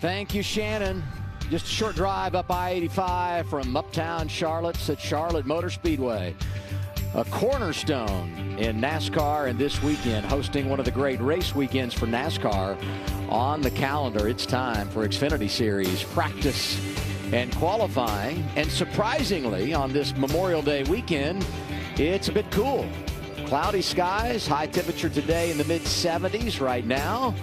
Thank you, Shannon. Just a short drive up I-85 from uptown Charlotte at Charlotte Motor Speedway. A cornerstone in NASCAR, and this weekend hosting one of the great race weekends for NASCAR on the calendar. It's time for Xfinity Series practice and qualifying. And surprisingly, on this Memorial Day weekend, it's a bit cool. Cloudy skies, high temperature today in the mid-70s. Right now,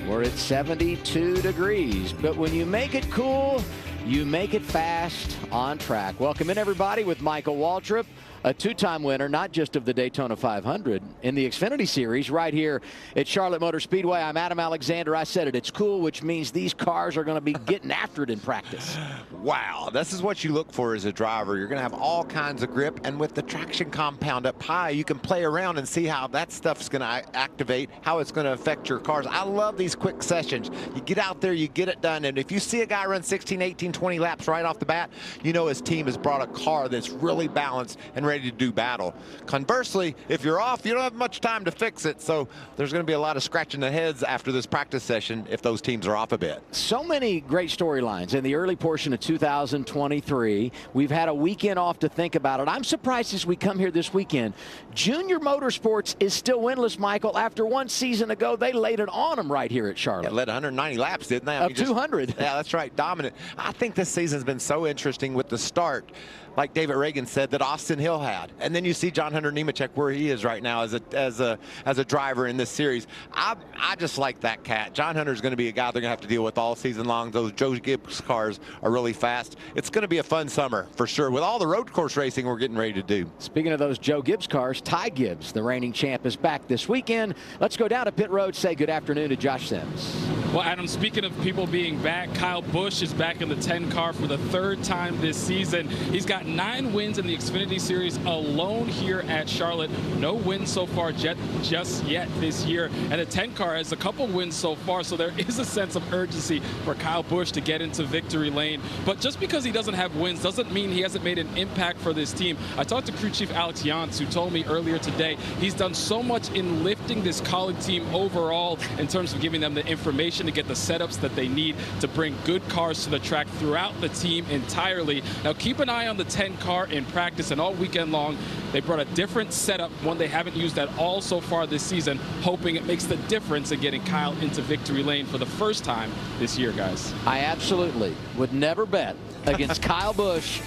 we're at 72 degrees. But when you make it cool, you make it fast on track. Welcome in, everybody, with Michael Waltrip, a two-time winner, not just of the Daytona 500, in the Xfinity Series right here at Charlotte Motor Speedway. I'm Adam Alexander. I said it. It's cool, which means these cars are going to be getting after it in practice. Wow, this is what you look for as a driver. You're going to have all kinds of grip, and with the traction compound up high, you can play around and see how that stuff's going to activate, how it's going to affect your cars. I love these quick sessions. You get out there, you get it done, and if you see a guy run 16, 18, 20 laps right off the bat, you know his team has brought a car that's really balanced and ready to do battle. Conversely, if you're off, you don't have much time to fix it, so there's going to be a lot of scratching the heads after this practice session if those teams are off a bit. So many great storylines in the early portion of 2023. We've had a weekend off to think about it. I'm surprised as we come here this weekend, Junior Motorsports is still winless, Michael. After one season ago, they laid it on them right here at Charlotte. Yeah, led 190 laps, didn't they? Of 200. Yeah, that's right, dominant. I think this season's been so interesting with the start, like David Reagan said, that Austin Hill had. And then you see John Hunter Nemechek where he is right now as a driver in this series. I just like that cat. John Hunter's going to be a guy they're going to have to deal with all season long. Those Joe Gibbs cars are really fast. It's going to be a fun summer for sure with all the road course racing we're getting ready to do. Speaking of those Joe Gibbs cars, Ty Gibbs, the reigning champ, is back this weekend. Let's go down to pit road, say good afternoon to Josh Sims. Well, Adam, speaking of people being back, Kyle Busch is back in the 10 car for the third time this season. He's got 9 wins in the Xfinity Series alone here at Charlotte. No wins so far just yet this year. And the 10 car has a couple wins so far, so there is a sense of urgency for Kyle Busch to get into victory lane. But just because he doesn't have wins doesn't mean he hasn't made an impact for this team. I talked to crew chief Alex Yance, who told me earlier today he's done so much in lifting this Kaulig team overall in terms of giving them the information to get the setups that they need to bring good cars to the track throughout the team entirely. Now keep an eye on the 10 car in practice, and all weekend long they brought a different setup, one they haven't used at all so far this season, hoping it makes the difference in getting Kyle into victory lane for the first time this year, guys. I absolutely would never bet against Kyle Busch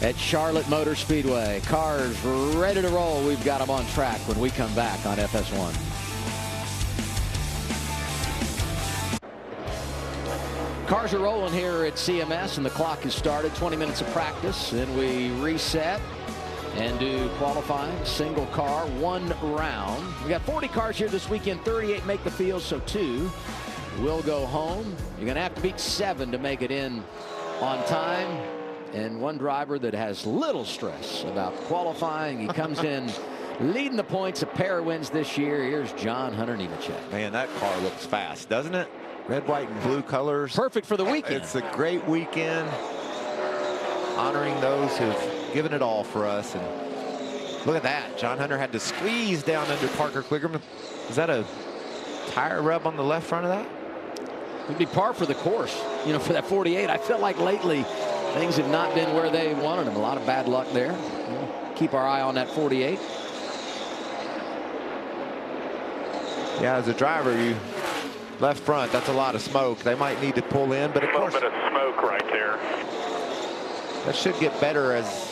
at Charlotte Motor Speedway. Cars ready to roll. We've got them on track when we come back on FS1. Cars are rolling here at CMS, and the clock has started. 20 minutes of practice, then we reset and do qualifying, single car, 1 round. We got 40 cars here this weekend. 38 make the field, so 2 will go home. You're going to have to beat 7 to make it in on time. And one driver that has little stress about qualifying. He comes in leading the points, a pair of wins this year. Here's John Hunter Nemechek. Man, that car looks fast, doesn't it? Red, white, and blue colors. Perfect for the weekend. It's a great weekend, honoring those who've given it all for us. And look at that. John Hunter had to squeeze down under Parker Kligerman. Is that a tire rub on the left front of that? It'd be par for the course, you know, for that 48. I feel like lately things have not been where they wanted them. A lot of bad luck there. Keep our eye on that 48. Yeah, as a driver, you left front, that's a lot of smoke. They might need to pull in, but of course, a little bit of smoke right there. That should get better as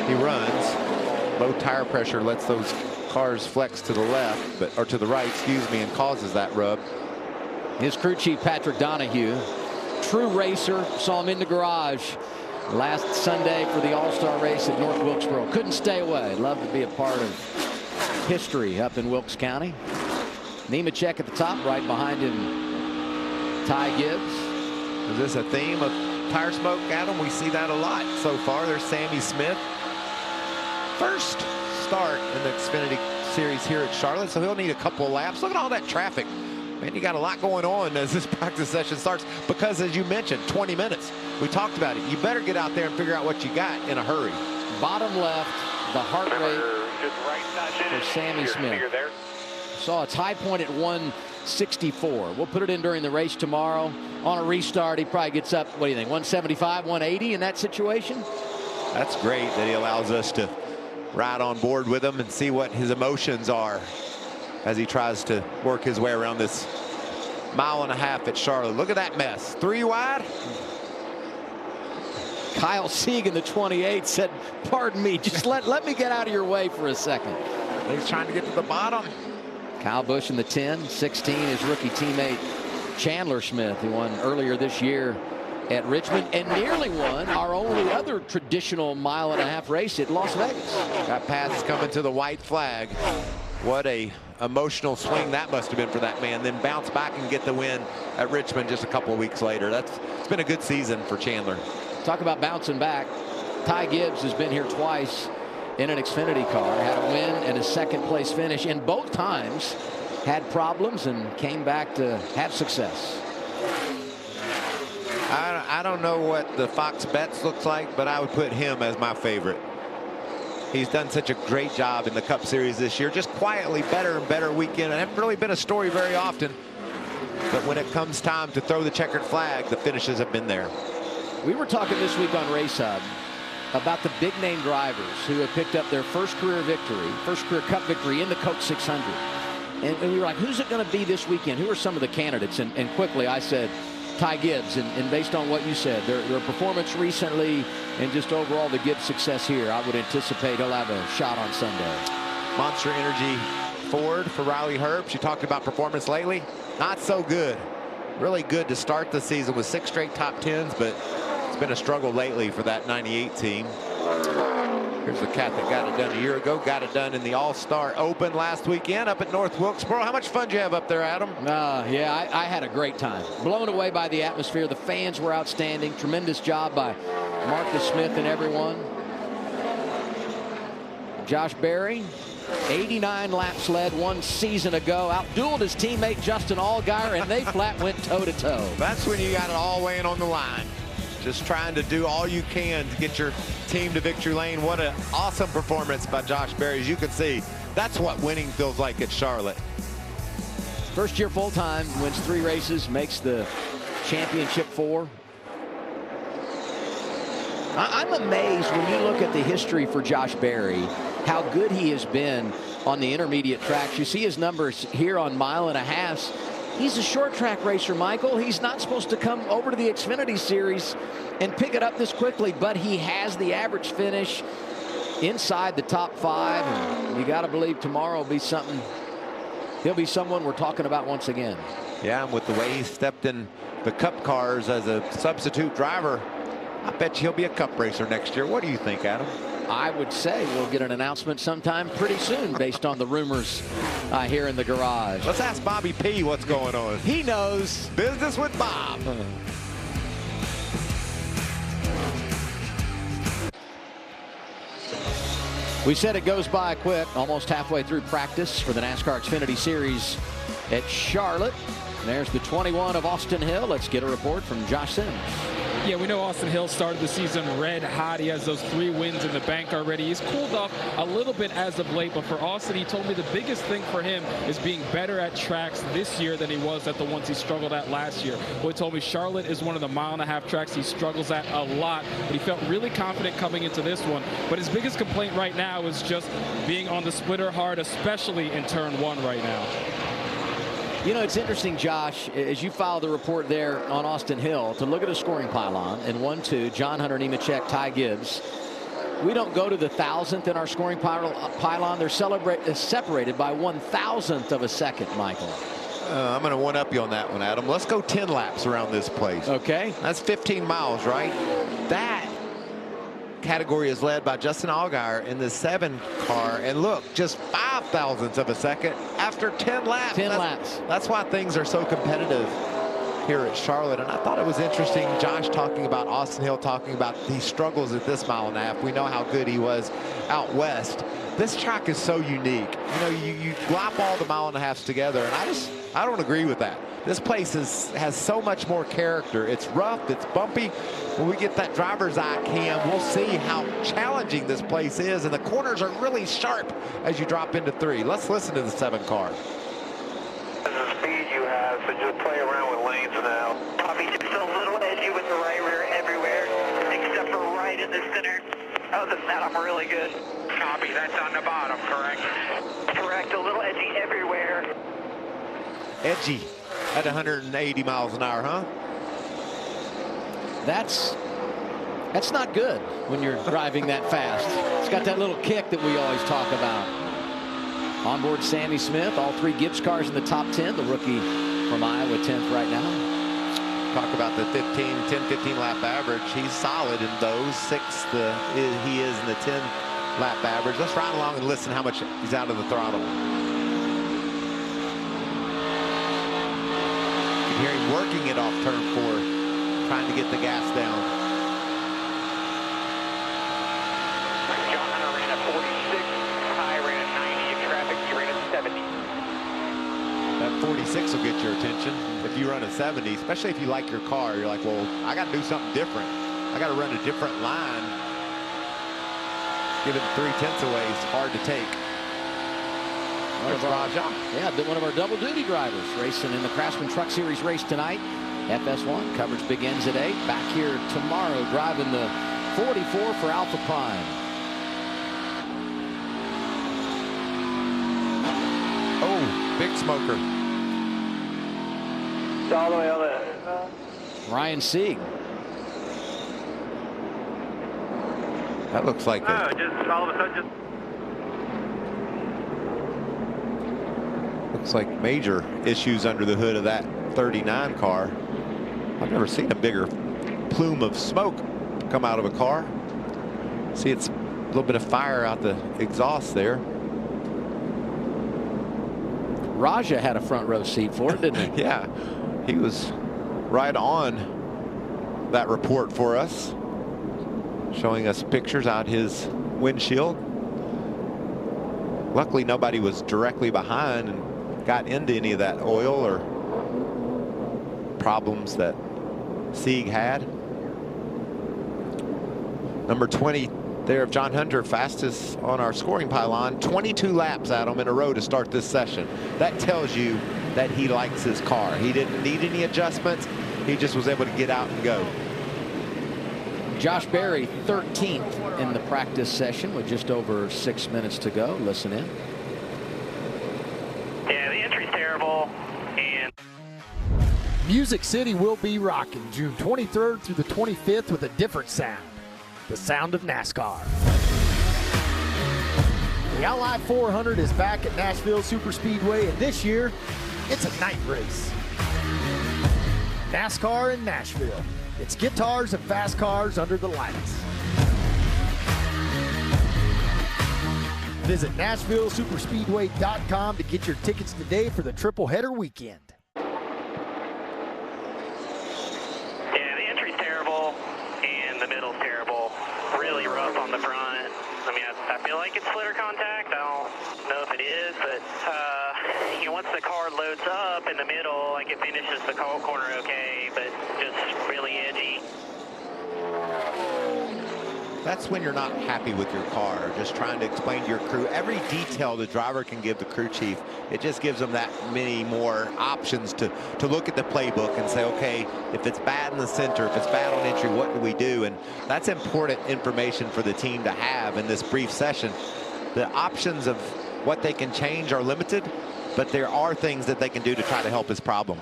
he runs. Low tire pressure lets those cars flex to the left, or to the right, excuse me, and causes that rub. His crew chief, Patrick Donahue, true racer, saw him in the garage last Sunday for the All-Star race at North Wilkesboro. Couldn't stay away. Loved to be a part of history up in Wilkes County. Nemechek at the top, right behind him, Ty Gibbs. Is this a theme of tire smoke, Adam? We see that a lot so far. There's Sammy Smith. First start in the Xfinity Series here at Charlotte, so he'll need a couple of laps. Look at all that traffic. Man, you got a lot going on as this practice session starts because, as you mentioned, 20 minutes. We talked about it. You better get out there and figure out what you got in a hurry. Bottom left, the heart rate for Sammy Smith. Saw its high point at 64. We'll put it in during the race tomorrow. On a restart, he probably gets up, what do you think, 175, 180 in that situation? That's great that he allows us to ride on board with him and see what his emotions are as he tries to work his way around this mile and a half at Charlotte. Look at that mess. 3 wide. Kyle Segan, the 28, said, pardon me, just let me get out of your way for a second. He's trying to get to the bottom. Kyle Busch in the 10, 16, his rookie teammate Chandler Smith, who won earlier this year at Richmond and nearly won our only other traditional mile-and-a-half race at Las Vegas. That pass is coming to the white flag. What a emotional swing that must have been for that man. Then bounce back and get the win at Richmond just a couple of weeks later. It's been a good season for Chandler. Talk about bouncing back. Ty Gibbs has been here twice in an Xfinity car, had a win and a second place finish, and both times had problems and came back to have success. I don't know what the Fox Bets looks like, but I would put him as my favorite. He's done such a great job in the Cup Series this year, just quietly better and better weekend. It hasn't really been a story very often, but when it comes time to throw the checkered flag, the finishes have been there. We were talking this week on Race Hub about the big name drivers who have picked up their first career Cup victory in the Coke 600. And we were like, who's it going to be this weekend? Who are some of the candidates? And quickly I said Ty Gibbs. And based on what you said, their performance recently and just overall the Gibbs success here, I would anticipate he'll have a shot on Sunday. Monster Energy Ford for Riley Herbst. You talked about performance lately. Not so good. Really good to start the season with 6 straight top 10s, but it's been a struggle lately for that 98 team. Here's the cat that got it done a year ago. Got it done in the All-Star Open last weekend up at North Wilkesboro. How much fun did you have up there, Adam? Yeah, I had a great time. Blown away by the atmosphere. The fans were outstanding. Tremendous job by Marcus Smith and everyone. Josh Berry, 89 laps led 1 season ago. Outdueled his teammate Justin Allgaier, and they flat went toe-to-toe. That's when you got it all weighing on the line. Just trying to do all you can to get your team to victory lane. What an awesome performance by Josh Berry. As you can see, that's what winning feels like at Charlotte. First year full-time, wins 3 races, makes the championship 4. I'm amazed when you look at the history for Josh Berry, how good he has been on the intermediate tracks. You see his numbers here on mile-and-a-halves. He's a short track racer, Michael. He's not supposed to come over to the Xfinity Series and pick it up this quickly, but he has the average finish inside the top 5. And you got to believe tomorrow will be something. He'll be someone we're talking about once again. Yeah, and with the way he stepped in the Cup cars as a substitute driver, I bet you he'll be a Cup racer next year. What do you think, Adam? I would say we'll get an announcement sometime pretty soon based on the rumors here in the garage. Let's ask Bobby P. what's going on. He knows. Business with Bob. We said it goes by quick, almost halfway through practice for the NASCAR Xfinity Series at Charlotte. And there's the 21 of Austin Hill. Let's get a report from Josh Sims. Yeah, we know Austin Hill started the season red hot. He has those 3 wins in the bank already. He's cooled off a little bit as of late, but for Austin, he told me the biggest thing for him is being better at tracks this year than he was at the ones he struggled at last year. Well, he told me Charlotte is one of the mile-and-a-half tracks he struggles at a lot, but he felt really confident coming into this one. But his biggest complaint right now is just being on the splitter hard, especially in turn 1 right now. You know, it's interesting, Josh, as you follow the report there on Austin Hill, to look at a scoring pylon in 1-2, John Hunter Nemechek, Ty Gibbs. We don't go to the 1,000th in our scoring pylon. They're separated by 1,000th of a second, Michael. I'm going to one-up you on that one, Adam. Let's go 10 laps around this place. Okay. That's 15 miles, right? That category is led by Justin Allgaier in the 7 car, and look, just 0.005 of a second after 10 laps. 10 laps. That's why things are so competitive here at Charlotte. And I thought it was interesting, Josh talking about Austin Hill, talking about these struggles at this mile-and-a-half. We know how good he was out west. This track is so unique. You know, you glop all the mile-and-a-halves together, and I don't agree with that. This place has so much more character. It's rough, it's bumpy. When we get that driver's eye cam, we'll see how challenging this place is, and the corners are really sharp as you drop into 3. Let's listen to the 7 car. The speed you so just play around with lanes now. Copy, just a little edgy with the right rear everywhere, except for right in the center. Other than that, I'm really good. Copy, that's on the bottom, correct? Correct, a little edgy everywhere. Edgy at 180 miles an hour, huh? That's not good when you're driving that fast. It's got that little kick that we always talk about. Onboard Sammy Smith, all 3 Gibbs cars in the top 10. The rookie from Iowa, 10th right now. Talk about the 10-15 lap average. He's solid in those. 6th he is in the 10 lap average. Let's ride along and listen how much he's out of the throttle. You can hear him working it off turn 4, trying to get the gas down. John Hunter ran at 46. I ran at 90. In traffic, he ran at 70. That 46 will get your attention. If you run a 70, especially if you like your car, you're like, well, I got to do something different. I got to run a different line. Giving 3/10 away is hard to take. One of our double duty drivers racing in the Craftsman Truck Series race tonight. FS1 coverage begins at 8. Back here tomorrow driving the 44 for Alpha Prime. Oh, big smoker. It's all the way on the... Ryan Sieg. That looks like a... just all of a sudden, Looks like major issues under the hood of that 39 car. I've never seen a bigger plume of smoke come out of a car. See, it's a little bit of fire out the exhaust there. Raja had a front row seat for it, didn't he? Yeah, he was right on that report for us, showing us pictures out his windshield. Luckily, nobody was directly behind and got into any of that oil or problems that Sieg had. Number 20 there of John Hunter, fastest on our scoring pylon. 22 laps at him in a row to start this session. That tells you that he likes his car. He didn't need any adjustments. He just was able to get out and go. Josh Berry, 13th in the practice session with just over 6 minutes to go. Listen in. yeah, the entry's terrible, and... Music City will be rocking June 23rd through the 25th with a different sound. The sound of NASCAR. The Ally 400 is back at Nashville Superspeedway, and this year, it's a night race. NASCAR in Nashville. It's guitars and fast cars under the lights. Visit NashvilleSuperspeedway.com to get your tickets today for the triple header weekend. Yeah, the entry's terrible, and the middle's terrible. Really rough on the front. I mean, I feel like it's splitter contact. I don't know if it is, but you know, once the car loads up in the middle, like it finishes the corner okay, but just really edgy. That's when you're not happy with your car, just trying to explain to your crew every detail the driver can give the crew chief. It just gives them that many more options to look at the playbook and say, okay, if it's bad in the center, if it's bad on entry, what do we do? And that's important information for the team to have in this brief session. The options of what they can change are limited, but there are things that they can do to try to help this problem.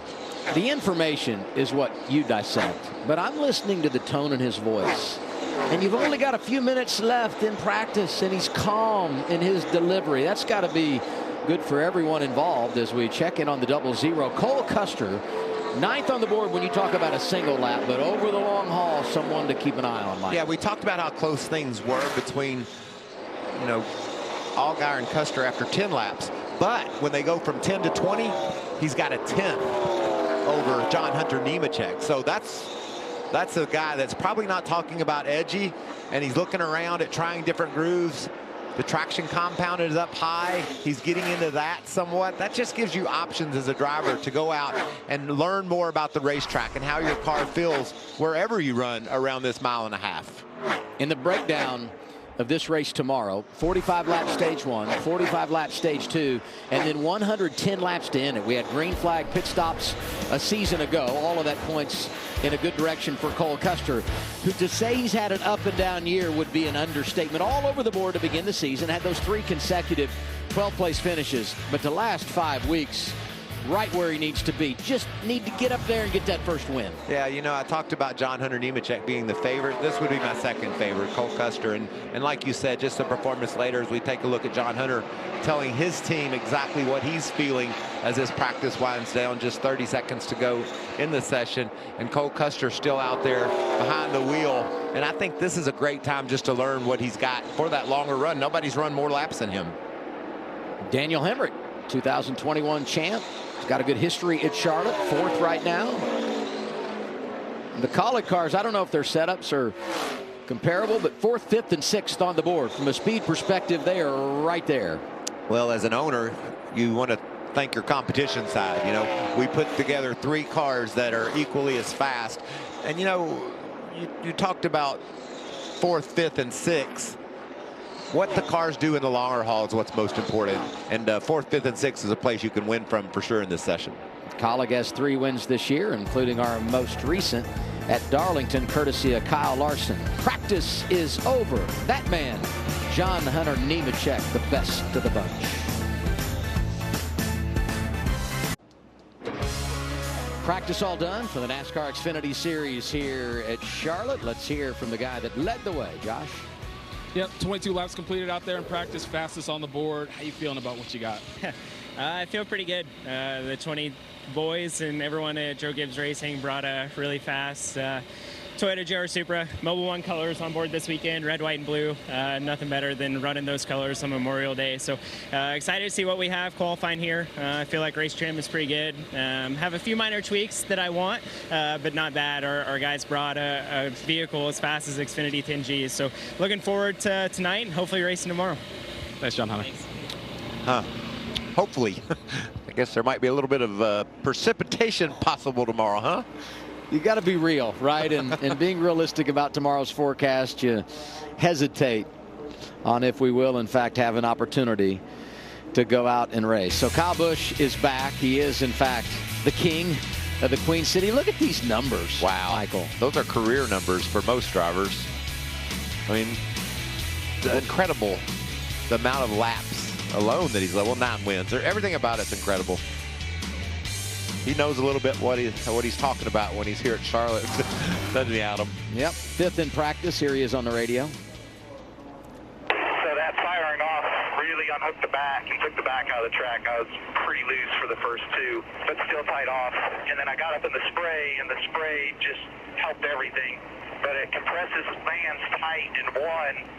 The information is what you dissect, but I'm listening to the tone in his voice. And you've only got a few minutes left in practice, and he's calm in his delivery. That's got to be good for everyone involved as we check in on the 00. Cole Custer, 9th on the board when you talk about a single lap, but over the long haul, someone to keep an eye on, Mike. Yeah, we talked about how close things were between, you know, Allgaier and Custer after 10 laps. But when they go from 10 to 20, he's got a 10 over John Hunter Nemechek. So that's a guy that's probably not talking about edgy, and he's looking around at trying different grooves. The traction compound is up high. He's getting into that somewhat. That just gives you options as a driver to go out and learn more about the racetrack and how your car feels wherever you run around this 1.5 miles. In the breakdown, of this race tomorrow. 45 laps stage 1, 45 laps stage 2, and then 110 laps to end it. We had green flag pit stops a season ago. All of that points in a good direction for Cole Custer, who to say he's had an up and down year would be an understatement. All over the board to begin the season, had those 3 consecutive 12th place finishes, but the last 5 weeks, right where he needs to be. Just need to get up there and get that first win. Yeah, you know, I talked about John Hunter Nemechek being the favorite. This would be my second favorite, Cole Custer. And like you said, just the performance later as we take a look at John Hunter telling his team exactly what he's feeling as this practice winds down. Just 30 seconds to go in the session. And Cole Custer still out there behind the wheel. And I think this is a great time just to learn what he's got for that longer run. Nobody's run more laps than him. Daniel Hemrick, 2021 champ. He's got a good history at Charlotte, 4th right now. The Kaulig cars, I don't know if their setups are comparable, but 4th, 5th, and 6th on the board. From a speed perspective, they are right there. Well, as an owner, you want to thank your competition side. You know, we put together 3 cars that are equally as fast. And, you know, you talked about 4th, 5th, and 6th. What the cars do in the longer haul is what's most important. And 4th, 5th, and 6th is a place you can win from for sure in this session. Kaulig has 3 wins this year, including our most recent at Darlington, courtesy of Kyle Larson. Practice is over. That man, John Hunter Nemechek, the best of the bunch. Practice all done for the NASCAR Xfinity Series here at Charlotte. Let's hear from the guy that led the way, Josh. Yep, 22 laps completed out there in practice, fastest on the board. How you feeling about what you got? I feel pretty good. The 20 boys and everyone at Joe Gibbs Racing brought a really fast Toyota JR Supra. Mobil 1 colors on board this weekend, red, white, and blue. Nothing better than running those colors on Memorial Day. So excited to see what we have qualifying here. I feel like race trim is pretty good. Have a few minor tweaks that I want, but not bad. Our guys brought a vehicle as fast as Xfinity 10Gs. So looking forward to tonight and hopefully racing tomorrow. Thanks, John Hunter. Huh. Hopefully. I guess there might be a little bit of precipitation possible tomorrow, huh? You got to be real, right? And being realistic about tomorrow's forecast, you hesitate on if we will, in fact, have an opportunity to go out and race. So Kyle Busch is back. He is, in fact, the king of the Queen City. Look at these numbers. Wow, Michael. Those are career numbers for most drivers. I mean, incredible the amount of laps alone that he's led. Well, 9 wins. Everything about it's incredible. He knows a little bit what he's talking about when he's here at Charlotte, doesn't he, Adam? Yep, 5th in practice. Here he is on the radio. So that firing off really unhooked the back and took the back out of the track. I was pretty loose for the first 2, but still tied off. And then I got up in the spray, and the spray just helped everything. But it compresses bands tight in 1,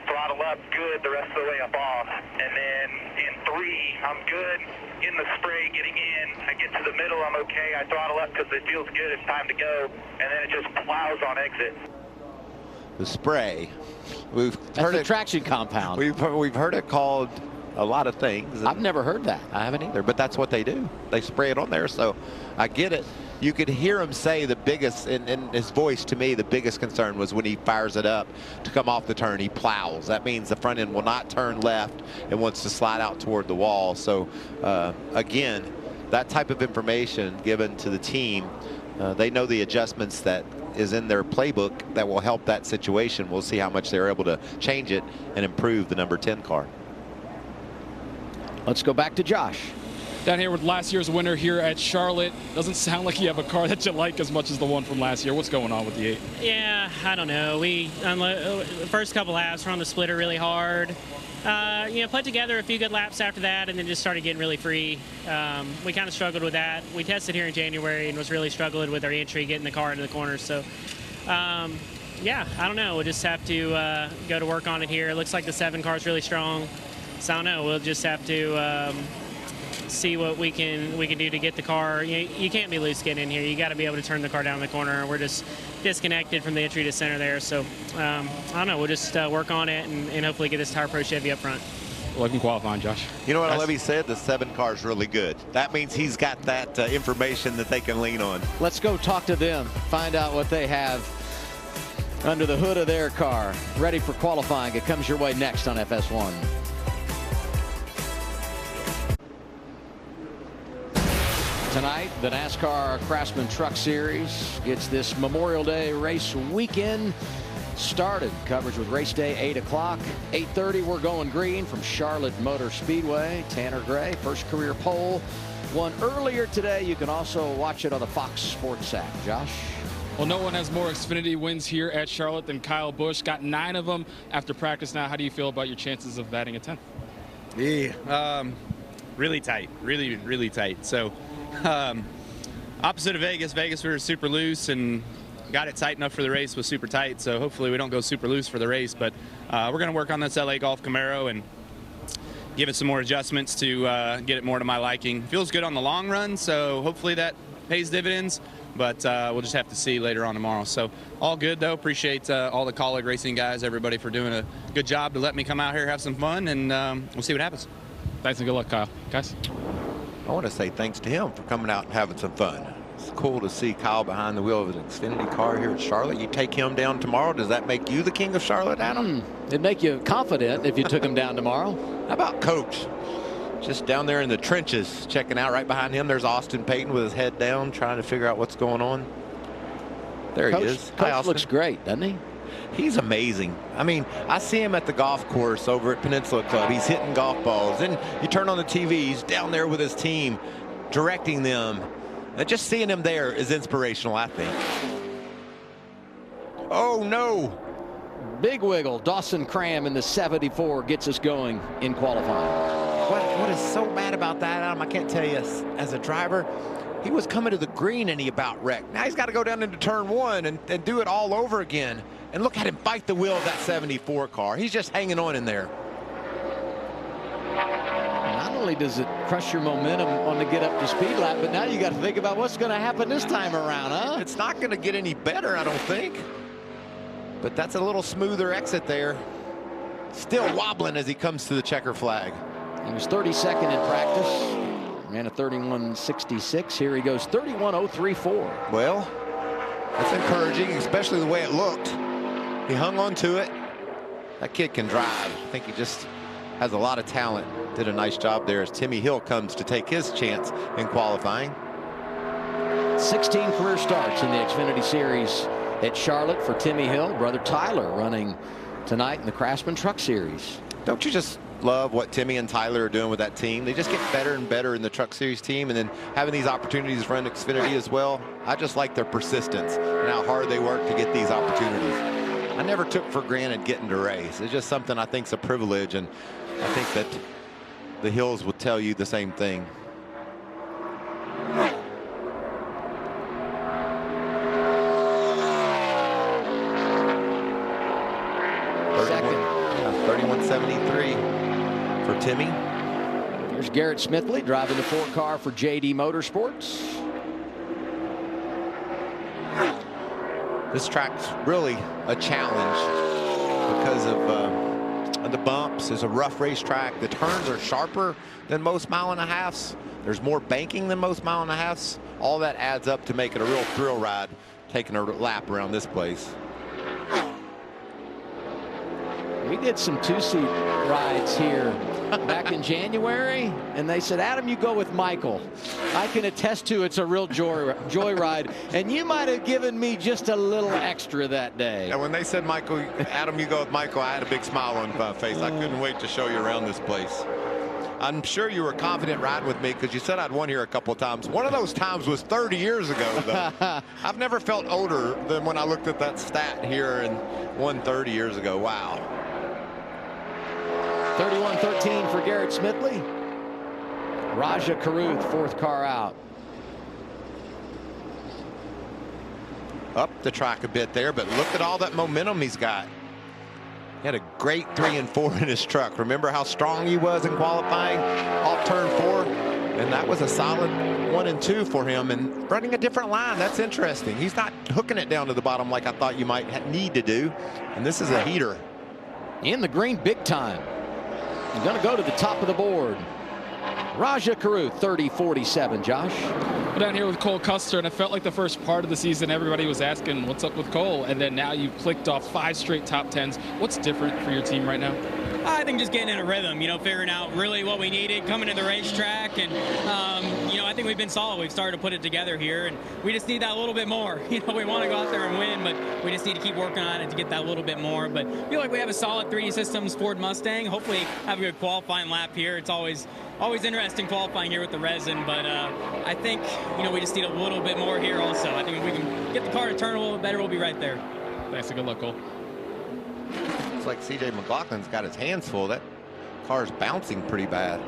throttle up good the rest of the way up off. And then in 3, I'm good in the spray getting in. I get to the middle, I'm okay. I throttle up because it feels good, it's time to go. And then it just plows on exit. The spray. We've That's heard the it. traction compound. We've heard it called a lot of things. I've never heard that. I haven't either, but that's what they do. They spray it on there, so I get it. You could hear him say the biggest, in his voice to me, the biggest concern was when he fires it up to come off the turn, he plows. That means the front end will not turn left and wants to slide out toward the wall. So again, that type of information given to the team, they know the adjustments that is in their playbook that will help that situation. We'll see how much they're able to change it and improve the number 10 car. Let's go back to Josh. Down here with last year's winner here at Charlotte. Doesn't sound like you have a car that you like as much as the one from last year. What's going on with the 8? Yeah, I don't know. We the first couple laps were on the splitter really hard. Put together a few good laps after that, and then just started getting really free. We kind of struggled with that. We tested here in January and was really struggling with our entry, getting the car into the corners. So, yeah, I don't know. We'll just have to go to work on it here. It looks like the 7 car is really strong. So I don't know. We'll just have to see what we can do to get the car. You can't be loose getting in here. You got to be able to turn the car down the corner. We're just disconnected from the entry to center there. So I don't know. We'll just work on it and hopefully get this Tire Pro Chevy up front. Looking qualifying, Josh. You know what Levy said? The 7 car is really good. That means he's got that information that they can lean on. Let's go talk to them, find out what they have under the hood of their car, ready for qualifying. It comes your way next on FS1. Tonight, the NASCAR Craftsman Truck Series gets this Memorial Day race weekend started. Coverage with race day 8 o'clock. 8:30, we're going green from Charlotte Motor Speedway. Tanner Gray, first career pole, won earlier today. You can also watch it on the Fox Sports app. Josh? Well, no one has more Xfinity wins here at Charlotte than Kyle Busch. Got 9 of them after practice now. How do you feel about your chances of batting a 10th? Yeah, really tight. Really tight. So, opposite of Vegas. Vegas, we were super loose and got it tight enough for the race, was super tight. So hopefully we don't go super loose for the race. But we're going to work on this LA Golf Camaro and give it some more adjustments to get it more to my liking. Feels good on the long run, so hopefully that pays dividends. But we'll just have to see later on tomorrow. So all good, though. Appreciate all the colleague racing guys, everybody for doing a good job to let me come out here, have some fun, and we'll see what happens. Thanks and good luck, Kyle. Guys? I want to say thanks to him for coming out and having some fun. It's cool to see Kyle behind the wheel of an Xfinity car here at Charlotte. You take him down tomorrow. Does that make you the king of Charlotte, Adam? It'd make you confident if you took him down tomorrow. How about Coach? Just down there in the trenches, checking out. Right behind him, there's Austin Payton with his head down, trying to figure out what's going on. There he is. Coach looks great, doesn't he? He's amazing. I mean, I see him at the golf course over at Peninsula Club. He's hitting golf balls. Then you turn on the TV, he's down there with his team, directing them. And just seeing him there is inspirational, I think. Oh, no. Big wiggle. Dawson Cram in the 74 gets us going in qualifying. What is so bad about that, Adam? I can't tell you. As a driver, he was coming to the green and he about wrecked. Now he's got to go down into turn 1 and do it all over again. And look at him fight the wheel of that 74 car. He's just hanging on in there. Not only does it crush your momentum on the get up to speed lap, but now you got to think about what's going to happen this time around, huh? It's not going to get any better, I don't think. But that's a little smoother exit there. Still wobbling as he comes to the checker flag. He was 32nd in practice. Ran a 31.66. Here he goes 31.034. Well, that's encouraging, especially the way it looked. He hung on to it. That kid can drive. I think he just has a lot of talent. Did a nice job there as Timmy Hill comes to take his chance in qualifying. 16 career starts in the Xfinity Series at Charlotte for Timmy Hill. Brother Tyler running tonight in the Craftsman Truck Series. Don't you just love what Timmy and Tyler are doing with that team? They just get better and better in the Truck Series team, and then having these opportunities to run Xfinity as well. I just like their persistence and how hard they work to get these opportunities. I never took for granted getting to race. It's just something I think is a privilege, and I think that the Hills will tell you the same thing. Second. 31.73 for Timmy. Here's Garrett Smithley driving the 4 car for JD Motorsports. This track's really a challenge because of the bumps. It's a rough racetrack. The turns are sharper than most mile-and-a-halves. There's more banking than most mile-and-a-halves. All that adds up to make it a real thrill ride, taking a lap around this place. We did some 2-seat rides here back in January, and they said, Adam, you go with Michael. I can attest to it's a real joy ride, and you might have given me just a little extra that day. And when they said, Michael, Adam, you go with Michael, I had a big smile on my face. I couldn't wait to show you around this place. I'm sure you were confident riding with me because you said I'd won here a couple of times. One of those times was 30 years ago, though. I've never felt older than when I looked at that stat here and won 30 years ago. Wow. 31-13 for Garrett Smithley. Raja Caruth, 4th car out. Up the track a bit there, but look at all that momentum he's got. He had a great 3 and 4 in his truck. Remember how strong he was in qualifying off turn 4? And that was a solid 1 and 2 for him. And running a different line, that's interesting. He's not hooking it down to the bottom like I thought you might need to do. And this is a heater. In the green big time. He's going to go to the top of the board. Raja Caruth, 30-47, Josh. Down here with Cole Custer, and it felt like the first part of the season everybody was asking what's up with Cole, and then now you've clicked off 5 straight top 10s. What's different for your team right now? I think just getting in a rhythm, you know, figuring out really what we needed coming to the racetrack, and you know, I think we've been solid. We've started to put it together here, and we just need that a little bit more. You know, we want to go out there and win, but we just need to keep working on it to get that little bit more. But I feel like we have a solid 3D Systems Ford Mustang. Hopefully have a good qualifying lap here. It's always interesting qualifying here with the resin, but I think, you know, we just need a little bit more here also. I think if we can get the car to turn a little bit better, we'll be right there. Thanks, and good luck, Cole. Looks like C.J. McLaughlin's got his hands full. That car's bouncing pretty bad.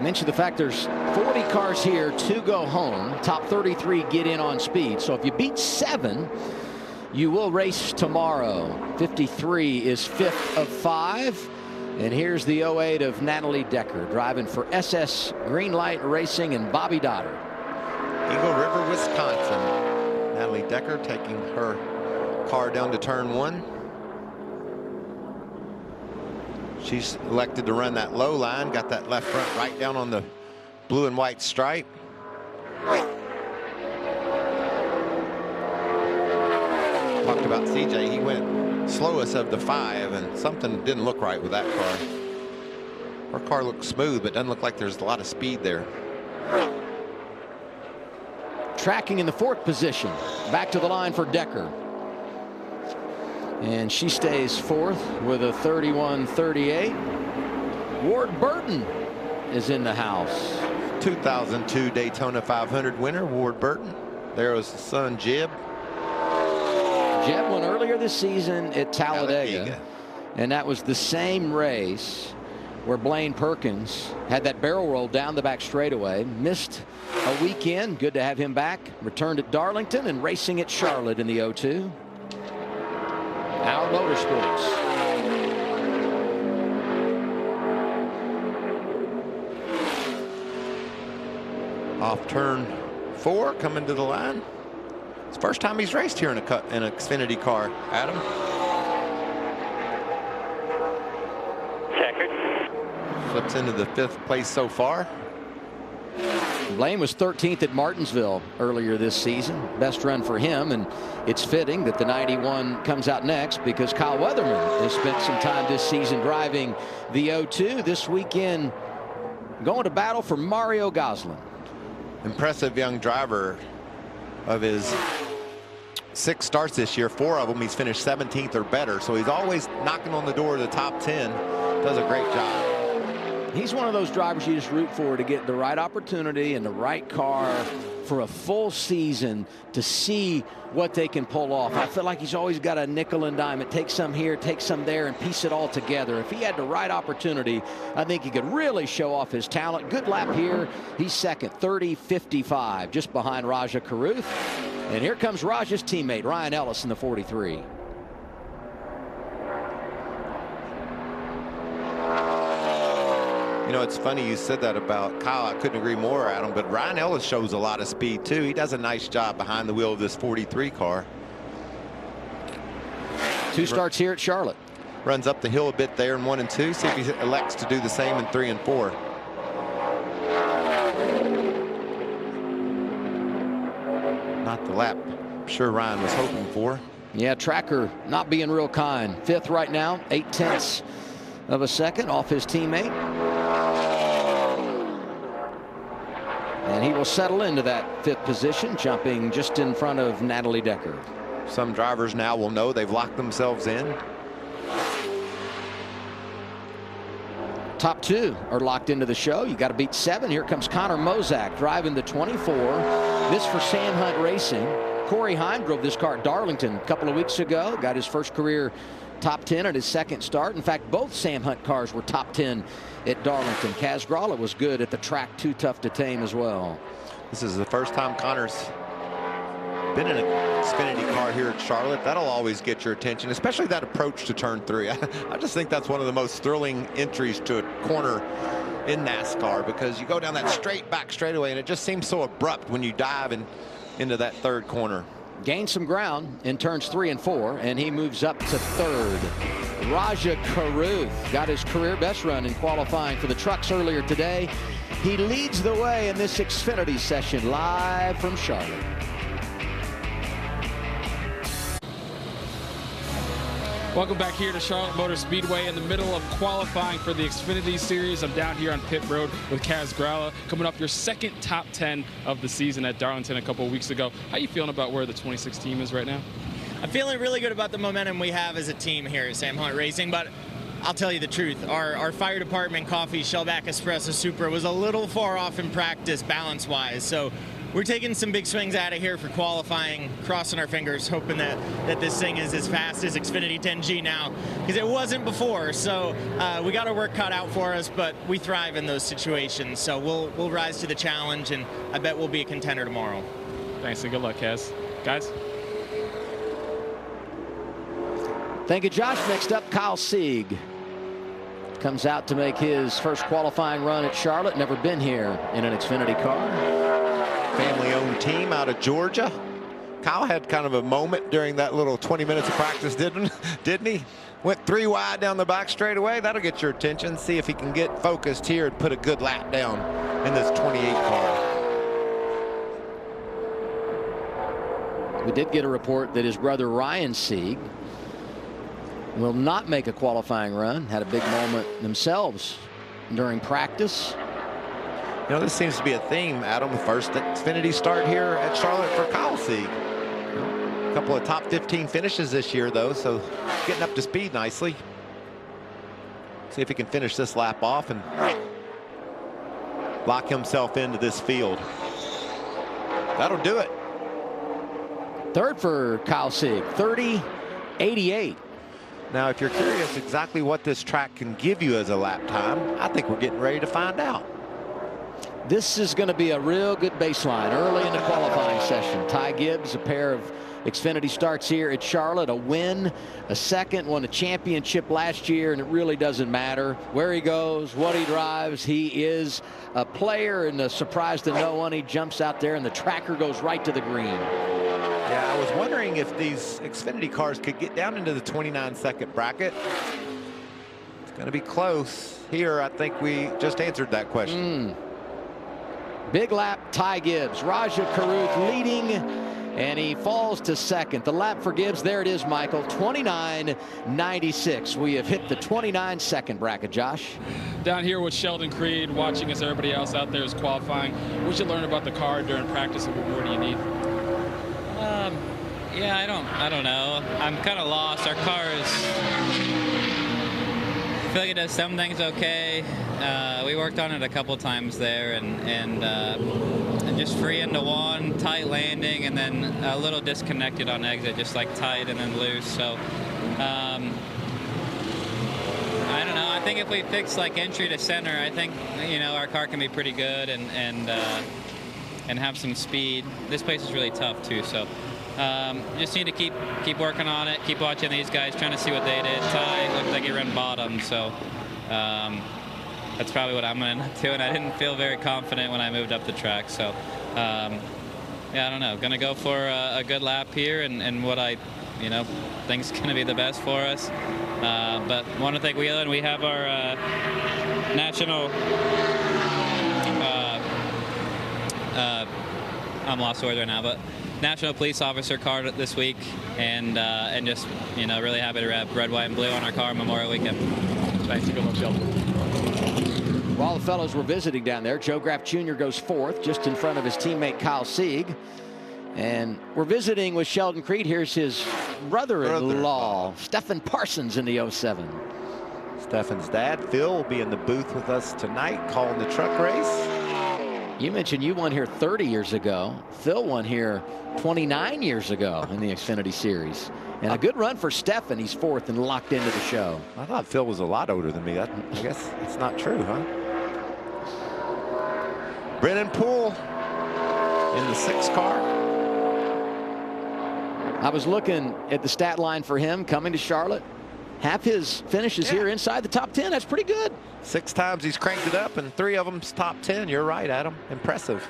Mention the fact there's 40 cars here, 2 go home. Top 33 get in on speed. So if you beat 7, you will race tomorrow. 53 is 5th of 5. And here's the 08 of Natalie Decker driving for SS Greenlight Racing and Bobby Dotter. Eagle River, Wisconsin. Natalie Decker taking her car down to turn 1. She's elected to run that low line, got that left front right down on the blue and white stripe. Talked about CJ, he went slowest of the 5, and something didn't look right with that car. Her car looks smooth, but doesn't look like there's a lot of speed there. Tracking in the 4th position. Back to the line for Decker. And she stays 4th with a 31.38. Ward Burton is in the house. 2002 Daytona 500 winner, Ward Burton. There was his son, Jeb. Jeb won earlier this season at Talladega. And that was the same race where Blaine Perkins had that barrel roll down the back straightaway. Missed a weekend. Good to have him back. Returned at Darlington and racing at Charlotte in the 02. Our Motorsports. Off turn 4, coming to the line. It's the first time he's raced here in an Xfinity car. Adam. Checkered. Flips into the 5th place so far. Blaine was 13th at Martinsville earlier this season. Best run for him, and it's fitting that the 91 comes out next because Kyle Weatherman has spent some time this season driving the 02. This weekend going to battle for Mario Gosselin. Impressive young driver. Of his 6 starts this year, 4 of them he's finished 17th or better, so he's always knocking on the door of the top 10. Does a great job. He's one of those drivers you just root for to get the right opportunity and the right car for a full season to see what they can pull off. I feel like he's always got a nickel and dime. It takes some here, takes some there, and piece it all together. If he had the right opportunity, I think he could really show off his talent. Good lap here. He's 2nd, 30.55, just behind Raja Caruth. And here comes Raja's teammate, Ryan Ellis, in the 43. You know, it's funny you said that about Kyle. I couldn't agree more, Adam, but Ryan Ellis shows a lot of speed too. He does a nice job behind the wheel of this 43 car. 2 starts here at Charlotte. Runs up the hill a bit there in 1 and 2. See if he elects to do the same in 3 and 4. Not the lap I'm sure Ryan was hoping for. Yeah, tracker not being real kind. 5th right now, 0.8 of a second off his teammate. And he will settle into that 5th position, jumping just in front of Natalie Decker. Some drivers now will know they've locked themselves in. Top 2 are locked into the show. You got to beat 7. Here comes Connor Mozak driving the 24. This for Sam Hunt Racing. Corey Heim drove this car at Darlington a couple of weeks ago. Got his first career top 10 at his 2nd start. In fact, both Sam Hunt cars were top 10 at Darlington. Kaz Gralla was good at the track, too tough to tame as well. This is the first time Connor's been in an Xfinity car here at Charlotte. That'll always get your attention, especially that approach to turn 3. I just think that's one of the most thrilling entries to a corner in NASCAR, because you go down that straight back straightaway and it just seems so abrupt when you dive into that 3rd corner. Gained some ground in turns 3 and 4, and he moves up to 3rd. Raja Caruth got his career best run in qualifying for the trucks earlier today. He leads the way in this Xfinity session live from Charlotte. Welcome back here to Charlotte Motor Speedway in the middle of qualifying for the Xfinity Series. I'm down here on pit road with Kaz Gralla, coming off your second top 10 of the season at Darlington a couple of weeks ago. How are you feeling about where the 26 team is right now? I'm feeling really good about the momentum we have as a team here at Sam Hunt Racing, but I'll tell you the truth. Our fire department coffee, Shellback Espresso Supra, was a little far off in practice balance-wise, so we're taking some big swings out of here for qualifying, crossing our fingers, hoping that this thing is as fast as Xfinity 10G now, because it wasn't before. So we got our work cut out for us, but we thrive in those situations. So we'll rise to the challenge, and I bet we'll be a contender tomorrow. Thanks and good luck, Kaz. Guys? Thank you, Josh. Next up, Kyle Sieg comes out to make his first qualifying run at Charlotte. Never been here in an Xfinity car. Family-owned team out of Georgia. Kyle had kind of a moment during that little 20 minutes of practice, didn't he? Went 3 wide down the back straightaway. That'll get your attention. See if he can get focused here and put a good lap down in this 28 car. We did get a report that his brother Ryan Sieg will not make a qualifying run. Had a big moment themselves during practice. You know, this seems to be a theme, Adam. The first Xfinity start here at Charlotte for Kyle Sieg. A couple of top 15 finishes this year, though, so getting up to speed nicely. See if he can finish this lap off and lock himself into this field. That'll do it. Third for Kyle Sieg, 30.88. Now, if you're curious exactly what this track can give you as a lap time, I think we're getting ready to find out. This is going to be a real good baseline early in the qualifying session. Ty Gibbs, a pair of Xfinity starts here at Charlotte, a win, a second, won a championship last year, and it really doesn't matter where he goes, what he drives. He is a player, and a surprise to no one, he jumps out there and the tracker goes right to the green. Yeah, I was wondering if these Xfinity cars could get down into the 29-second bracket. It's going to be close. Here, I think we just answered that question. Big lap, Ty Gibbs. Raja Caruth leading, and he falls to second. The lap for Gibbs, there it is, Michael, 29.96. We have hit the 29-second bracket, Josh. Down here with Sheldon Creed, watching as everybody else out there is qualifying. What did you learn about the car during practice, and what more do you need? Yeah, I don't know. I'm kind of lost. Our car is, I feel like it does some things okay. We worked on it a couple times there, and just free into one, tight landing, and then a little disconnected on exit, just like tight and then loose. So I don't know. I think if we fix like entry to center, I think our car can be pretty good and have some speed. This place is really tough too, so. Just need to keep working on it, keep watching these guys, trying to see what they did. Ty looked like he ran bottom, so that's probably what I'm going to do. And I didn't feel very confident when I moved up the track, so yeah, I don't know. Going to go for a good lap here, and what I think is going to be the best for us. But want to thank Wheelan. We have our national. I'm lost words right now, but. National Police Officer card this week, and just really happy to have red, white, and blue on our car Memorial Weekend. Thanks, good luck, Sheldon. While the fellows were visiting down there, Joe Graff Jr. goes fourth, just in front of his teammate Kyle Sieg. And we're visiting with Sheldon Creed. Here's his brother-in-law, Stephen Parsons, in the 07. Stephen's dad, Phil, will be in the booth with us tonight, calling the truck race. You mentioned you won here 30 years ago. Phil won here 29 years ago in the Xfinity Series. And a good run for Stephen. He's fourth and locked into the show. I thought Phil was a lot older than me. I guess it's not true, huh? Brennan Poole in the 6 car. I was looking at the stat line for him coming to Charlotte. Half his finishes here inside the top 10. That's pretty good. 6 times he's cranked it up, and 3 of them's top 10. You're right, Adam. Impressive.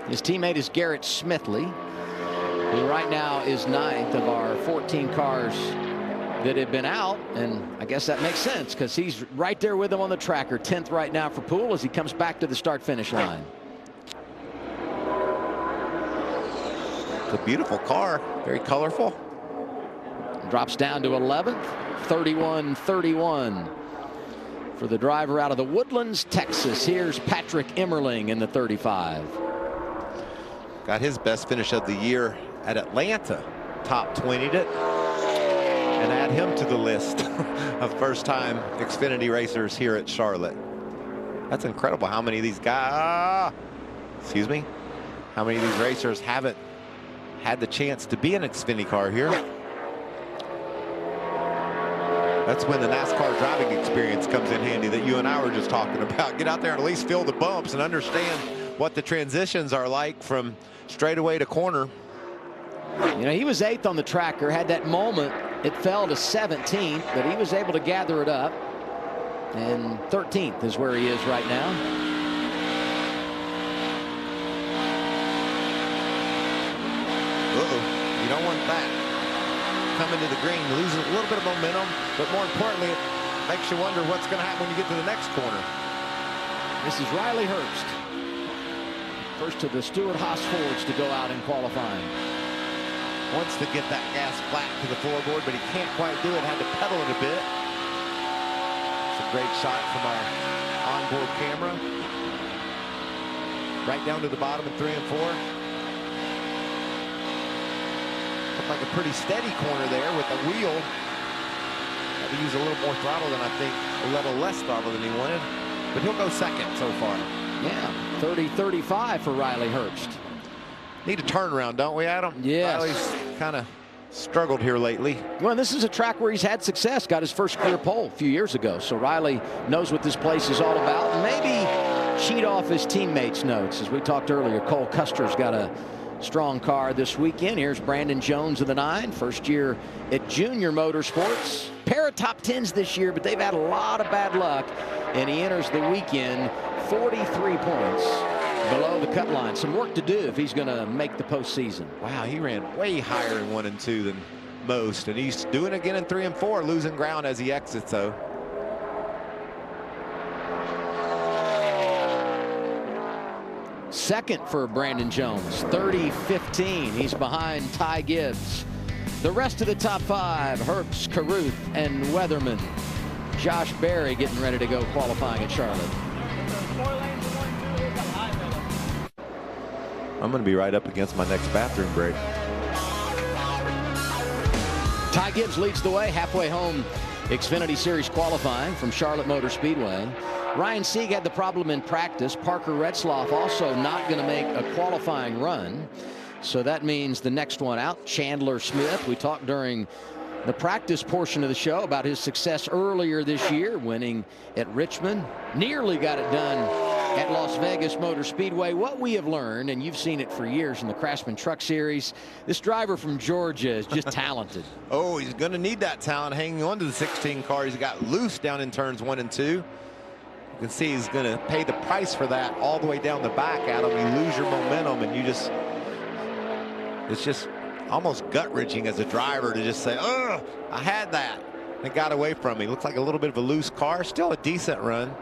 His teammate is Garrett Smithley, who right now is 9th of our 14 cars that had been out, and I guess that makes sense because he's right there with him on the tracker. 10th right now for Poole as he comes back to the start-finish line. It's a beautiful car, very colorful. Drops down to 11th, 31-31 for the driver out of the Woodlands, Texas. Here's Patrick Emmerling in the 35. Got his best finish of the year at Atlanta. Top 20'd it. And add him to the list of first-time Xfinity racers here at Charlotte. That's incredible how many of these guys, how many of these racers haven't had the chance to be in an Xfinity car here. That's when the NASCAR driving experience comes in handy that you and I were just talking about. Get out there and at least feel the bumps and understand what the transitions are like from straightaway to corner. You know, he was 8th on the tracker, had that moment. It fell to 17th, but he was able to gather it up. And 13th is where he is right now. You don't want that. Coming to the green, losing a little bit of momentum, but more importantly, it makes you wonder what's going to happen when you get to the next corner. This is Riley Herbst. First of the Stewart-Haas Fords to go out in qualifying. Wants to get that gas flat to the floorboard, but he can't quite do it. Had to pedal it a bit. It's a great shot from our onboard camera. Right down to the bottom in 3 and 4. Looked like a pretty steady corner there with the wheel. Had to use a little more throttle than I think, a little less throttle than he wanted. But he'll go second so far. Yeah, 30-35 for Riley Herbst. Need a turnaround, don't we, Adam? Yes. Riley's kind of struggled here lately. Well, this is a track where he's had success. Got his first clear pole a few years ago. So Riley knows what this place is all about. And maybe cheat off his teammates' notes. As we talked earlier, Cole Custer's got a strong car this weekend. Here's Brandon Jones of the 9. First year at Junior Motorsports. Pair of top 10s this year, but they've had a lot of bad luck. And he enters the weekend 43 points below the cut line. Some work to do if he's going to make the postseason. Wow, he ran way higher in 1 and 2 than most, and he's doing it again in 3 and 4, losing ground as he exits, though. Second for Brandon Jones, 30-15. He's behind Ty Gibbs. The rest of the top 5, Herbst, Carruth, and Weatherman. Josh Berry getting ready to go qualifying at Charlotte. I'm going to be right up against my next bathroom break. Ty Gibbs leads the way halfway home Xfinity Series qualifying from Charlotte Motor Speedway. Ryan Sieg had the problem in practice. Parker Retzlaff also not going to make a qualifying run. So that means the next one out, Chandler Smith. We talked during the practice portion of the show about his success earlier this year, winning at Richmond. Nearly got it done at Las Vegas Motor Speedway. What we have learned, and you've seen it for years in the Craftsman Truck Series, this driver from Georgia is just talented. Oh, he's going to need that talent hanging on to the 16 car. He's got loose down in turns 1 and 2. You can see he's going to pay the price for that all the way down the back, Adam. You lose your momentum, and you just, it's just almost gut-wrenching as a driver to just say, ugh, I had that. It got away from me. Looks like a little bit of a loose car. Still a decent run.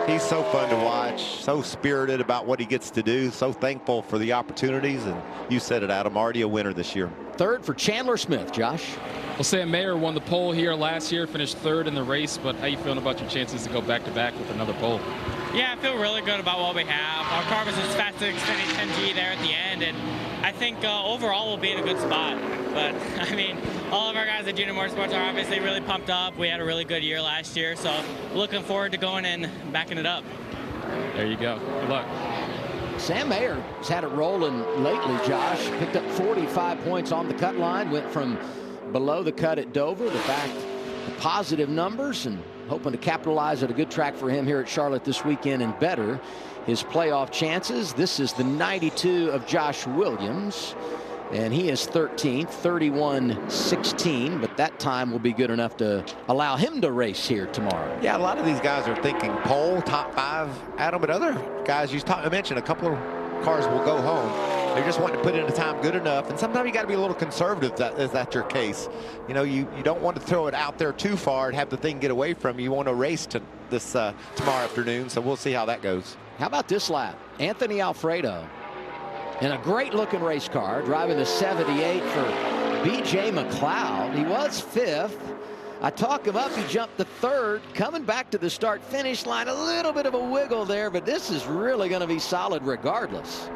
He's so fun to watch, so spirited about what he gets to do, so thankful for the opportunities, and you said it, Adam, already a winner this year. Third for Chandler Smith, Josh. Well, Sam Mayer won the pole here last year, finished 3rd in the race, but how you feeling about your chances to go back-to-back with another pole? Yeah, I feel really good about what we have. Our car was as fast as Xfinity 10G there at the end, and I think overall we'll be in a good spot. But, I mean, all of our guys at Junior Motorsports are obviously really pumped up. We had a really good year last year, so looking forward to going and backing it up. There you go. Good luck. Sam Mayer has had it rolling lately, Josh. Picked up 45 points on the cut line, went from below the cut at Dover to back to positive numbers, and hoping to capitalize at a good track for him here at Charlotte this weekend and better his playoff chances. This is the 92 of Josh Williams, and he is 13th, 31-16, but that time will be good enough to allow him to race here tomorrow. Yeah, a lot of these guys are thinking pole, top 5, Adam, but other guys, I mentioned a couple of cars will go home. They're just wanting to put in the time good enough, and sometimes you got to be a little conservative. Is that your case? You know, you don't want to throw it out there too far and have the thing get away from you. You want to race to this tomorrow afternoon, so we'll see how that goes. How about this lap? Anthony Alfredo in a great-looking race car, driving the 78 for B.J. McLeod. He was 5th. I talk him up. He jumped to 3rd, coming back to the start-finish line. A little bit of a wiggle there, but this is really going to be solid regardless.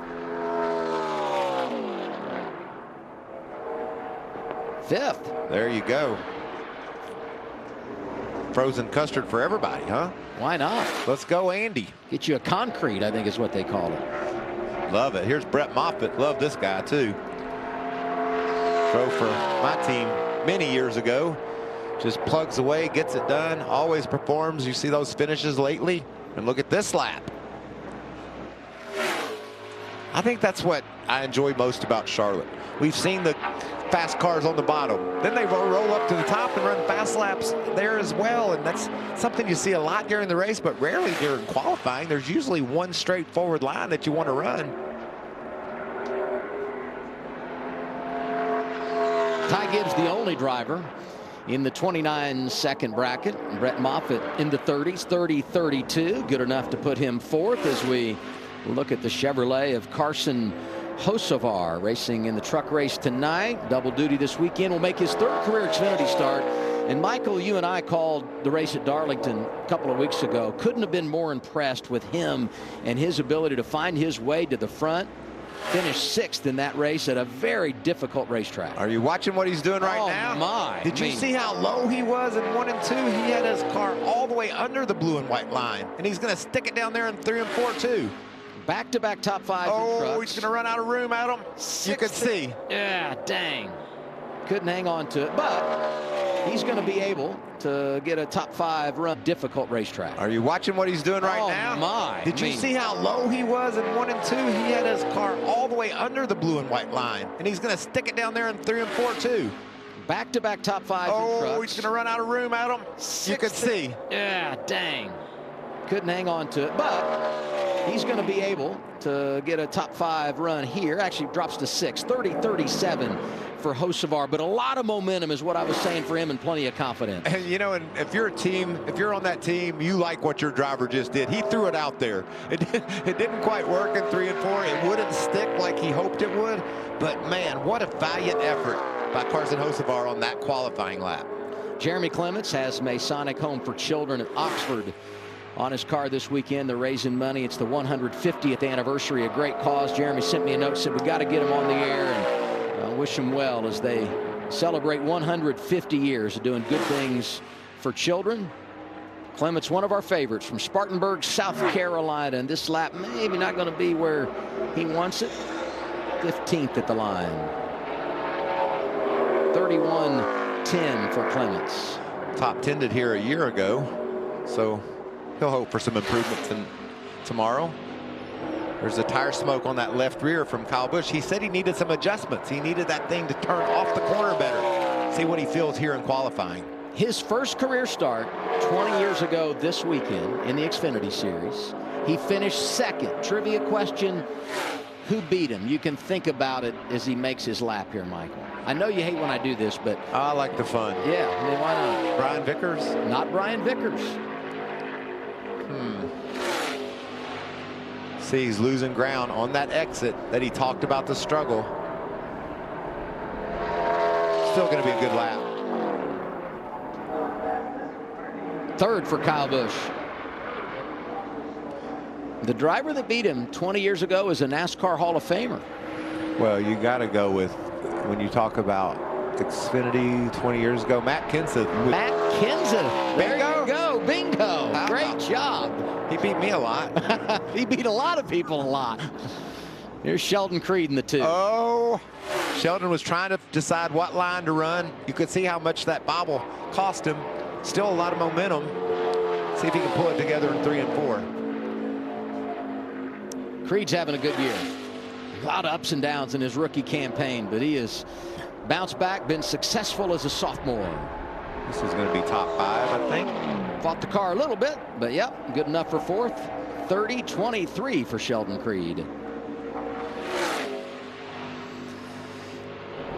5th. There you go. Frozen custard for everybody, huh? Why not? Let's go, Andy. Get you a concrete, I think is what they call it. Love it. Here's Brett Moffitt. Love this guy, too. Drove for my team many years ago. Just plugs away, gets it done, always performs. You see those finishes lately? And look at this lap. I think that's what I enjoy most about Charlotte. We've seen the fast cars on the bottom. Then they roll up to the top and run fast laps there as well. And that's something you see a lot during the race, but rarely during qualifying. There's usually one straightforward line that you want to run. Ty Gibbs, the only driver in the 29-second bracket. Brett Moffitt in the 30s, 30-32. Good enough to put him 4th as we look at the Chevrolet of Carson Hocevar racing in the truck race tonight. Double duty this weekend. Will make his 3rd career Xfinity start. And Michael, you and I called the race at Darlington a couple of weeks ago. Couldn't have been more impressed with him and his ability to find his way to the front. Finished 6th in that race at a very difficult racetrack. Are you watching what he's doing right now? Oh, my. Did you see how low he was in 1 and 2? He had his car all the way under the blue and white line. And he's going to stick it down there in 3 and 4, too. Back-to-back top 5 Oh, trucks. he's going to run out of room, Adam. You can see. Yeah, dang. Couldn't hang on to it. But he's going to be able to get a top 5 run. Difficult racetrack. Are you watching what he's doing right now? Oh, my. Did you see how low he was in 1 and 2? He had his car all the way under the blue and white line. And he's going to stick it down there in 3 and 4, too. Back-to-back top 5 Oh, trucks. he's going to run out of room, Adam. You can see. Yeah, dang. Couldn't hang on to it. But he's going to be able to get a top 5 run here. Actually drops to 6th, 30-37 for Hocevar. But a lot of momentum is what I was saying for him, and plenty of confidence. And you know, and if you're a team, if you're on that team, you like what your driver just did. He threw it out there. It didn't quite work in 3 and 4. It wouldn't stick like he hoped it would. But man, what a valiant effort by Carson Hocevar on that qualifying lap. Jeremy Clements has Masonic Home for Children at Oxford on his car this weekend. They're raising money. It's the 150th anniversary, a great cause. Jeremy sent me a note, said we got to get him on the air, and wish him well as they celebrate 150 years of doing good things for children. Clements, one of our favorites from Spartanburg, South Carolina, and this lap maybe not going to be where he wants it. 15th at the line. 31-10 for Clements. Top 10'd here a year ago, so he'll hope for some improvements tomorrow. There's a tire smoke on that left rear from Kyle Busch. He said he needed some adjustments. He needed that thing to turn off the corner better. See what he feels here in qualifying. His first career start 20 years ago this weekend in the Xfinity Series. He finished 2nd. Trivia question, who beat him? You can think about it as he makes his lap here, Michael. I know you hate when I do this, but I like the fun. Yeah, I mean, why not? Brian Vickers? Not Brian Vickers. See, he's losing ground on that exit that he talked about the struggle. Still going to be a good lap. 3rd for Kyle Busch. The driver that beat him 20 years ago is a NASCAR Hall of Famer. Well, you got to go with, when you talk about Xfinity 20 years ago, Matt Kenseth. Matt Kenseth. There you go. Bingo. Great job. He beat me a lot. He beat a lot of people a lot. Here's Sheldon Creed in the 2. Oh, Sheldon was trying to decide what line to run. You could see how much that bobble cost him. Still a lot of momentum. See if he can pull it together in 3 and 4. Creed's having a good year. A lot of ups and downs in his rookie campaign, but he has bounced back, been successful as a sophomore. This is going to be top 5, I think. Fought the car a little bit, but yep, good enough for 4th. 30-23 for Sheldon Creed.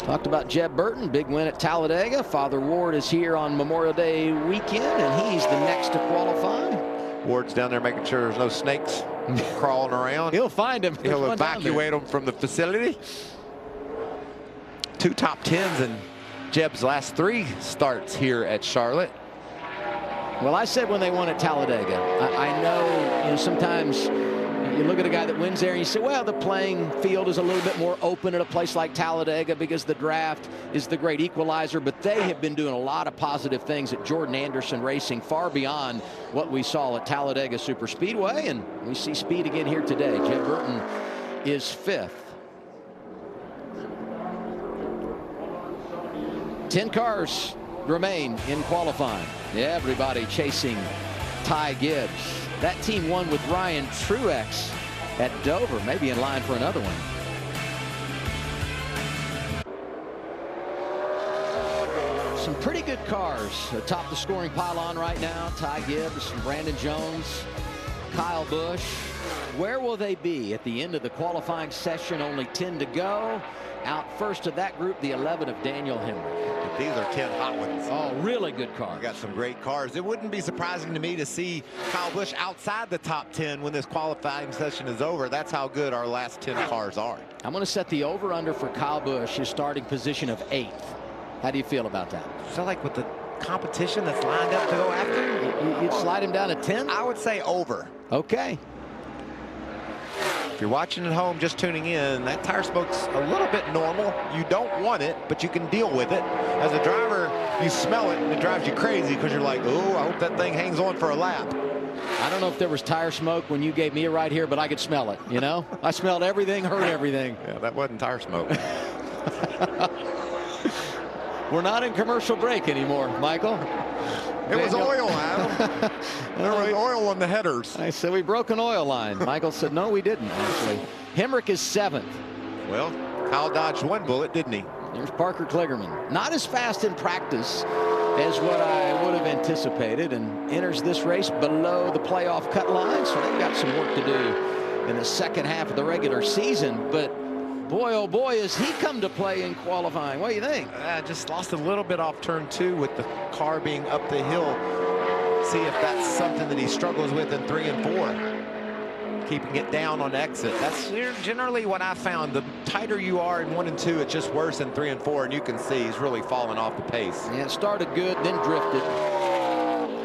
Talked about Jeb Burton, big win at Talladega. Father Ward is here on Memorial Day weekend, and he's the next to qualify. Ward's down there making sure there's no snakes crawling around. He'll find him. He'll evacuate them from the facility. 2 top 10s in Jeb's last 3 starts here at Charlotte. Well, I said when they won at Talladega, I know, sometimes you look at a guy that wins there and you say, well, the playing field is a little bit more open at a place like Talladega because the draft is the great equalizer, but they have been doing a lot of positive things at Jordan Anderson Racing, far beyond what we saw at Talladega Superspeedway, and we see speed again here today. Jeb Burton is 5th. 10 cars remain in qualifying. Everybody chasing Ty Gibbs. That team won with Ryan Truex at Dover, maybe in line for another one. Some pretty good cars atop the scoring pylon right now. Ty Gibbs, Brandon Jones, Kyle Busch. Where will they be at the end of the qualifying session? Only 10 to go. Out first of that group, the 11 of Daniel Hemrick. These are 10 hot ones. Oh, really good cars. We got some great cars. It wouldn't be surprising to me to see Kyle Busch outside the top 10 when this qualifying session is over. That's how good our last 10 cars are. I'm going to set the over-under for Kyle Busch, his starting position of 8th. How do you feel about that? I feel like with the competition that's lined up to go after, you'd slide him down to 10? I would say over. Okay. If you're watching at home, just tuning in, that tire smoke's a little bit normal. You don't want it, but you can deal with it. As a driver, you smell it, and it drives you crazy because you're like, oh, I hope that thing hangs on for a lap. I don't know if there was tire smoke when you gave me a ride here, but I could smell it, you know? I smelled everything, heard everything. Yeah, that wasn't tire smoke. We're not in commercial break anymore, Michael. It was oil, Adam. There was oil on the headers. I said we broke an oil line. Michael said, no, we didn't, actually. Hemrick is 7th. Well, Kyle dodged one bullet, didn't he? There's Parker Kligerman. Not as fast in practice as what I would have anticipated, and enters this race below the playoff cut line, so they've got some work to do in the second half of the regular season. But boy, oh boy, has he come to play in qualifying. What do you think? Just lost a little bit off turn 2 with the car being up the hill. See if that's something that he struggles with in 3 and 4. Keeping it down on exit. That's generally what I found. The tighter you are in 1 and 2, it's just worse in 3 and 4, and you can see he's really falling off the pace. Yeah, it started good, then drifted.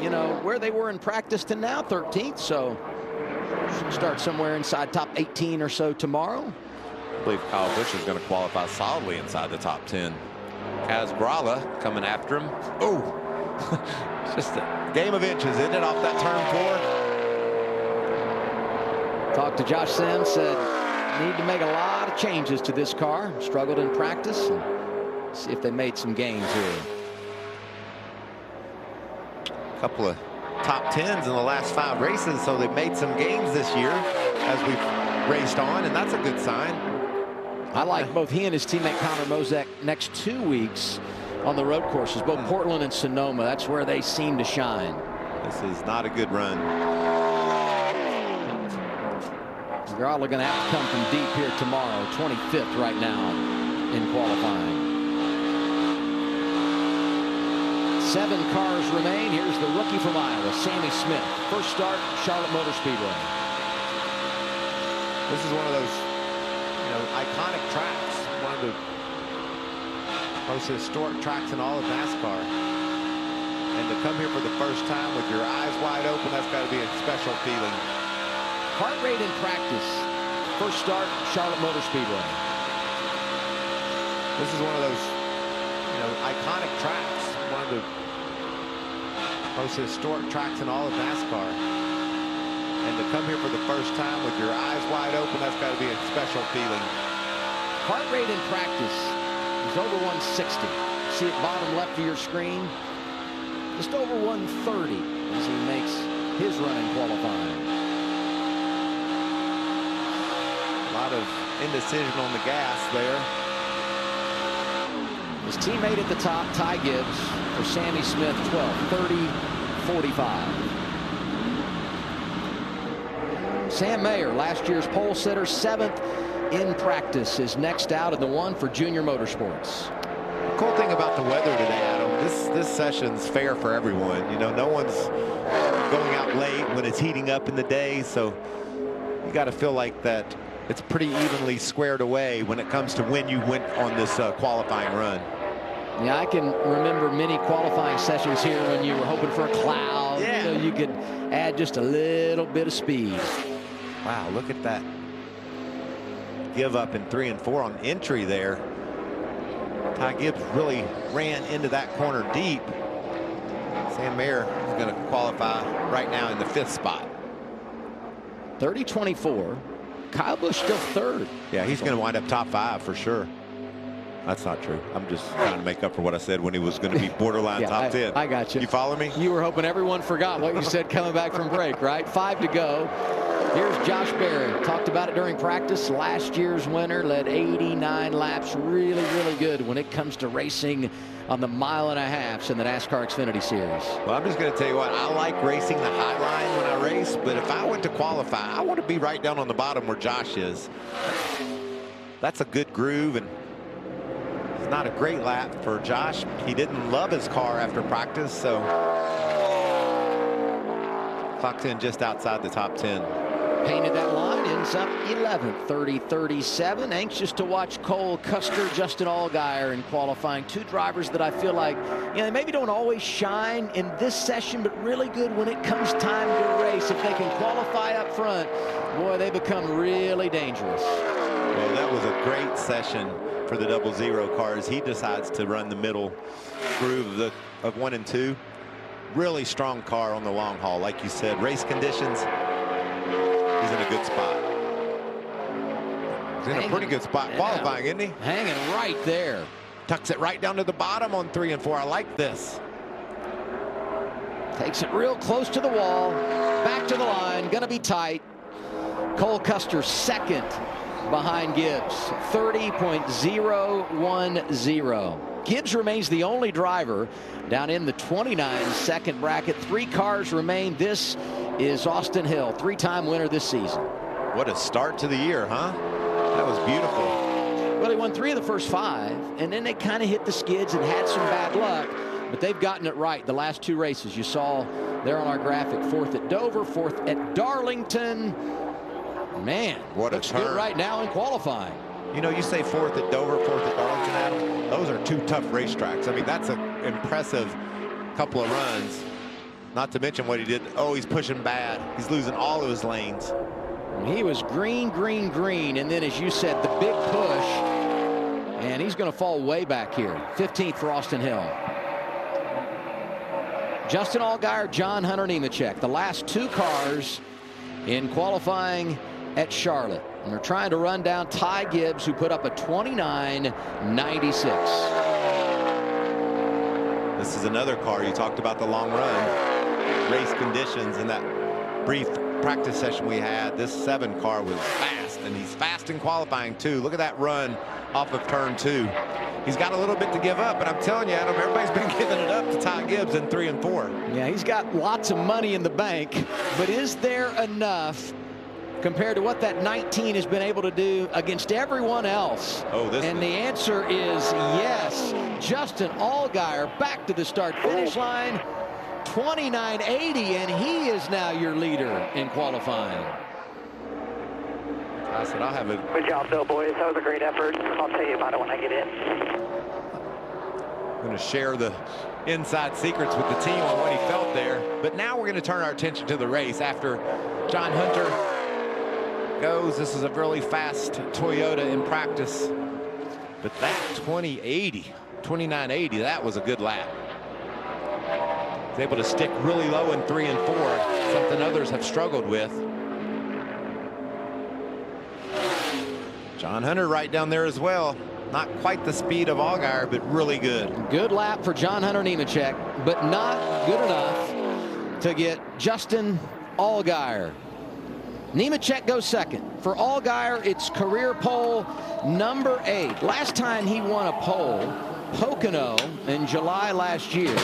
You know, where they were in practice to now, 13th, so should start somewhere inside top 18 or so tomorrow. I believe Kyle Busch is going to qualify solidly inside the top 10. Kaz Grala coming after him. Oh, it's just a game of inches, isn't it, off that turn 4? Talked to Josh Sims, said need to make a lot of changes to this car. Struggled in practice, and see if they made some gains here. A couple of top 10s in the last 5 races, so they've made some gains this year as we've raced on, and that's a good sign. I like both he and his teammate Connor Mozek next 2 weeks on the road courses, both Portland and Sonoma. That's where they seem to shine. This is not a good run. Grala going to have to come from deep here tomorrow. 25th right now in qualifying. 7 cars remain. Here's the rookie from Iowa, Sammy Smith. First start, Charlotte Motor Speedway. This is one of those iconic tracks, one of the most historic tracks in all of NASCAR. And to come here for the first time with your eyes wide open, that's got to be a special feeling. Heart rate in practice. First start, Charlotte Motor Speedway. This is one of those, iconic tracks, one of the most historic tracks in all of NASCAR. And to come here for the first time with your eyes wide open, that's got to be a special feeling. Heart rate in practice is over 160. See it bottom left of your screen? Just over 130 as he makes his run in qualifying. A lot of indecision on the gas there. His teammate at the top, Ty Gibbs, for Sammy Smith, 12, 30, 45. Sam Mayer, last year's pole sitter, 7th in practice is next out of the one for Junior Motorsports. The cool thing about the weather today, Adam, this session's fair for everyone. You know, no one's going out late when it's heating up in the day, so you got to feel like that it's pretty evenly squared away when it comes to when you went on this qualifying run. Yeah, I can remember many qualifying sessions here when you were hoping for a cloud, so you could add just a little bit of speed. Wow, look at that give up in 3 and 4 on entry there. Ty Gibbs really ran into that corner deep. Sam Mayer is going to qualify right now in the 5th spot. 30-24. Kyle Busch still 3rd. Yeah, he's going to wind up top 5 for sure. That's not true. I'm just trying to make up for what I said when he was going to be borderline top 10. I got you. You follow me? You were hoping everyone forgot what you said coming back from break, right? 5 to go. Here's Josh Berry. Talked about it during practice. Last year's winner, led 89 laps. Really, really good when it comes to racing on the 1.5 miles in the NASCAR Xfinity Series. Well, I'm just going to tell you what, I like racing the high line when I race, but if I went to qualify, I want to be right down on the bottom where Josh is. That's a good groove, and it's not a great lap for Josh. He didn't love his car after practice, so clocked in just outside the top 10. Painted that line, ends up 11th, 30-37. Anxious to watch Cole Custer, Justin Allgaier in qualifying. 2 drivers that I feel like, you know, they maybe don't always shine in this session, but really good when it comes time to race. If they can qualify up front, boy, they become really dangerous. Well, that was a great session for the 00 cars. He decides to run the middle groove of 1 and 2. Really strong car on the long haul. Like you said, race conditions, he's in a good spot. He's in a pretty good spot qualifying, isn't he? Hanging right there. Tucks it right down to the bottom on 3 and 4. I like this. Takes it real close to the wall. Back to the line. Going to be tight. Cole Custer 2nd behind Gibbs. 30.010. Gibbs remains the only driver down in the 29-second bracket. 3 cars remain. This is Austin Hill, 3-time winner this season. What a start to the year, huh? That was beautiful. Well, they won 3 of the first 5, and then they kind of hit the skids and had some bad luck, but they've gotten it right the last 2 races. You saw there on our graphic, 4th at Dover, 4th at Darlington. Man, what a looks turn good right now in qualifying. You know, you say 4th at Dover, 4th at Darlington, Adam. Those are 2 tough racetracks. I mean, that's an impressive couple of runs. Not to mention what he did. Oh, he's pushing bad. He's losing all of his lanes. He was green, green, green, and then, as you said, the big push, and he's going to fall way back here. 15th for Austin Hill. Justin Allgaier, John Hunter Nemechek, the last 2 cars in qualifying at Charlotte. And they're trying to run down Ty Gibbs, who put up a 29.96. This is another car. You talked about the long run. Race conditions in that brief practice session we had. This 7 car was fast, and he's fast in qualifying too. Look at that run off of turn 2. He's got a little bit to give up, but I'm telling you, Adam, everybody's been giving it up to Ty Gibbs in 3 and 4. Yeah, he's got lots of money in the bank, but is there enough compared to what that 19 has been able to do against everyone else? And the answer is yes. Justin Allgaier back to the start-finish line, 29.80, and he is now your leader in qualifying. I said, I'll have it. Good job, though, boys. That was a great effort. I'll tell you about it when I get in. I'm going to share the inside secrets with the team on what he felt there. But now we're going to turn our attention to the race after John Hunter goes. This is a really fast Toyota in practice. But that 29.80, that was a good lap. He's able to stick really low in 3 and 4, something others have struggled with. John Hunter right down there as well. Not quite the speed of Allgaier, but really good. Good lap for John Hunter Nemechek, but not good enough to get Justin Allgaier. Nemechek goes 2nd. For Allgaier, it's career pole number 8. Last time he won a pole, Pocono, in July last year.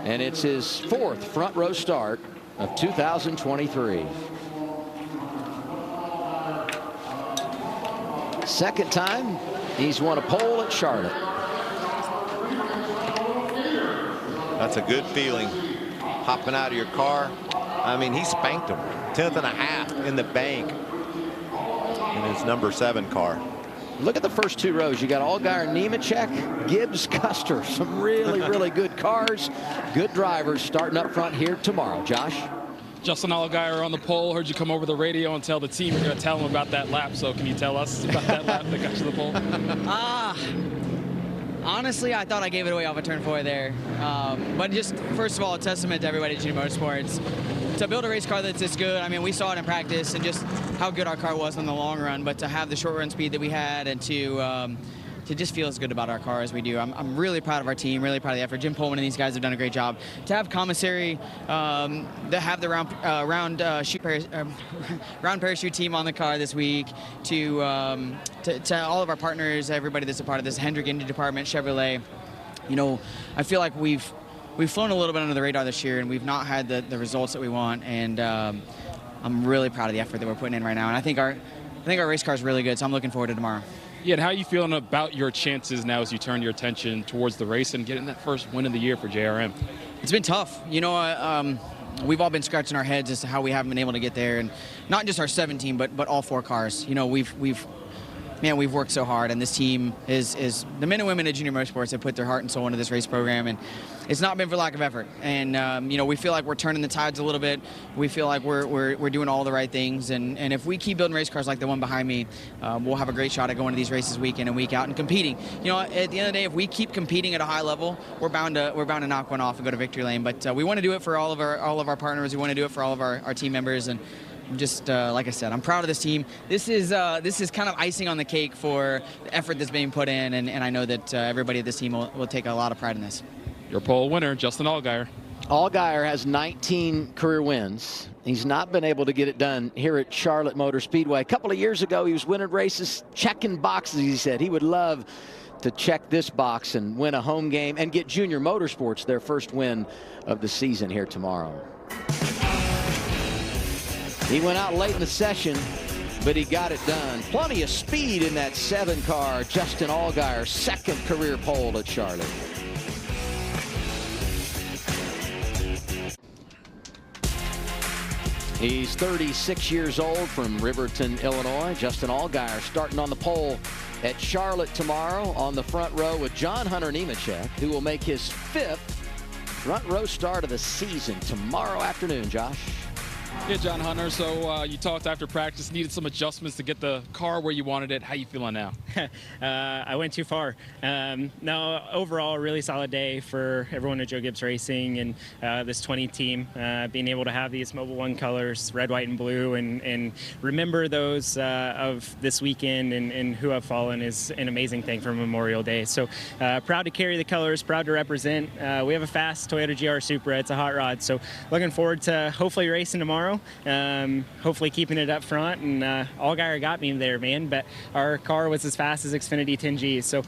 And it's his 4th front row start of 2023. Second time he's won a pole at Charlotte. That's a good feeling. Hopping out of your car. I mean, he spanked him. 10th and a half in the bank in his number 7 car. Look at the first 2 rows. You got Allgaier, Nemechek, Gibbs, Custer. Some really, really good cars. Good drivers starting up front here tomorrow. Josh? Justin Allgaier on the pole. Heard you come over the radio and tell the team you're going to tell them about that lap. So can you tell us about that lap that got you the pole? Honestly, I thought I gave it away off a turn 4 there. But just, first of all, a testament to everybody at Junior Motorsports. To build a race car that's this good, I mean, we saw it in practice and just how good our car was in the long run. But to have the short run speed that we had and to just feel as good about our car as we do. I'm really proud of our team, really proud of the effort. Jim Pullman and these guys have done a great job. To have commissary, to have the round parachute team on the car this week, to all of our partners, everybody that's a part of this, Hendrick Indy Department, Chevrolet. You know, I feel like we've flown a little bit under the radar this year, and we've not had the results that we want. And I'm really proud of the effort that we're putting in right now. And I think our race car is really good, so I'm looking forward to tomorrow. Yeah, and how are you feeling about your chances now as you turn your attention towards the race and getting that first win of the year for JRM? It's been tough. You know, we've all been scratching our heads as to how we haven't been able to get there, and not just our 7 team, but all 4 cars. You know, we've worked so hard, and this team is the men and women at Junior Motorsports have put their heart and soul into this race program, and it's not been for lack of effort. And you know, we feel like we're turning the tides a little bit. We feel like we're doing all the right things, and if we keep building race cars like the one behind me, we'll have a great shot at going to these races week in and week out and competing. You know, at the end of the day, if we keep competing at a high level, we're bound to knock one off and go to victory lane. But we want to do it for all of our partners. We want to do it for all of our team members, and just like I said, I'm proud of this team. This is kind of icing on the cake for the effort that's being put in, and I know that everybody at this team will take a lot of pride in this. Your pole winner, Justin Allgaier. Allgaier has 19 career wins. He's not been able to get it done here at Charlotte Motor Speedway. A couple of years ago, he was winning races, checking boxes. He said he would love to check this box and win a home game and get Junior Motorsports their first win of the season here tomorrow. He went out late in the session, but he got it done. Plenty of speed in that 7 car. Justin Allgaier, 2nd career pole at Charlotte. He's 36 years old from Riverton, Illinois. Justin Allgaier starting on the pole at Charlotte tomorrow on the front row with John Hunter Nemechek, who will make his 5th front row start of the season tomorrow afternoon. Josh? Yeah, John Hunter, so you talked after practice, needed some adjustments to get the car where you wanted it. How you feeling now? I went too far. No, overall, really solid day for everyone at Joe Gibbs Racing and this 20 team. Being able to have these Mobil 1 colors, red, white, and blue, and remember those of this weekend and who have fallen is an amazing thing for Memorial Day. So proud to carry the colors, proud to represent. We have a fast Toyota GR Supra. It's a hot rod, so looking forward to hopefully racing tomorrow. Hopefully keeping it up front, and Allgaier got me there, man, but our car was as fast as Xfinity 10G, so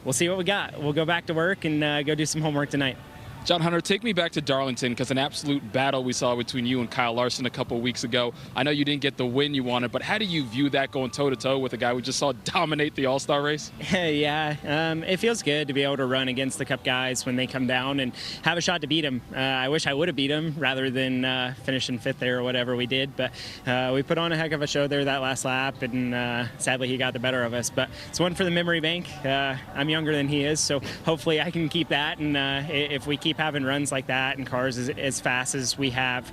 we'll see what we got. We'll go back to work and go do some homework tonight. John Hunter, take me back to Darlington, because an absolute battle we saw between you and Kyle Larson a couple of weeks ago. I know you didn't get the win you wanted, but how do you view that going toe-to-toe with a guy we just saw dominate the All-Star race? Yeah, it feels good to be able to run against the Cup guys when they come down and have a shot to beat them. I wish I would have beat them rather than finishing 5th there or whatever we did, but we put on a heck of a show there that last lap, and sadly he got the better of us. But it's one for the memory bank. I'm younger than he is, so hopefully I can keep that, and if we keep having runs like that and cars as fast as we have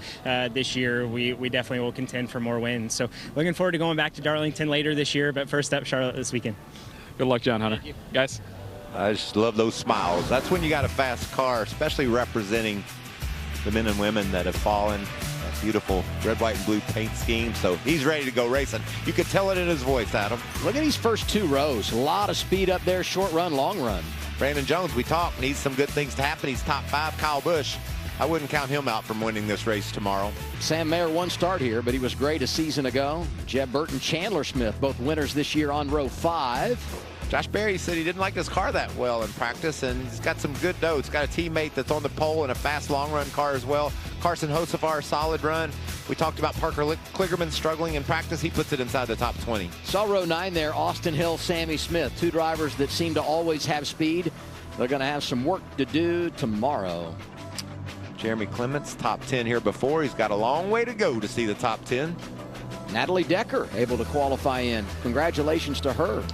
this year, we definitely will contend for more wins. So looking forward to going back to Darlington later this year, but first up, Charlotte this weekend. Good luck, John Hunter. Thank you. Guys? I just love those smiles. That's when you got a fast car, especially representing the men and women that have fallen. That beautiful red, white, and blue paint scheme. So he's ready to go racing. You could tell it in his voice, Adam. Look at these first 2 rows. A lot of speed up there, short run, long run. Brandon Jones, we talked, needs some good things to happen. He's top 5. Kyle Busch I wouldn't count him out from winning this race tomorrow. Sam Mayer one start here, but he was great a season ago. Jeb Burton, Chandler Smith, both winners this year on row 5. Josh Berry said he didn't like his car that well in practice, and he's got some good notes. Got a teammate that's on the pole in a fast long run car as well. Carson Hocevar, solid run. We talked about Parker Kligerman struggling in practice. He puts it inside the top 20. Saw row 9 there, Austin Hill, Sammy Smith, two drivers that seem to always have speed. They're going to have some work to do tomorrow. Jeremy Clements, top 10 here before. He's got a long way to go to see the top 10. Natalie Decker able to qualify in. Congratulations to her.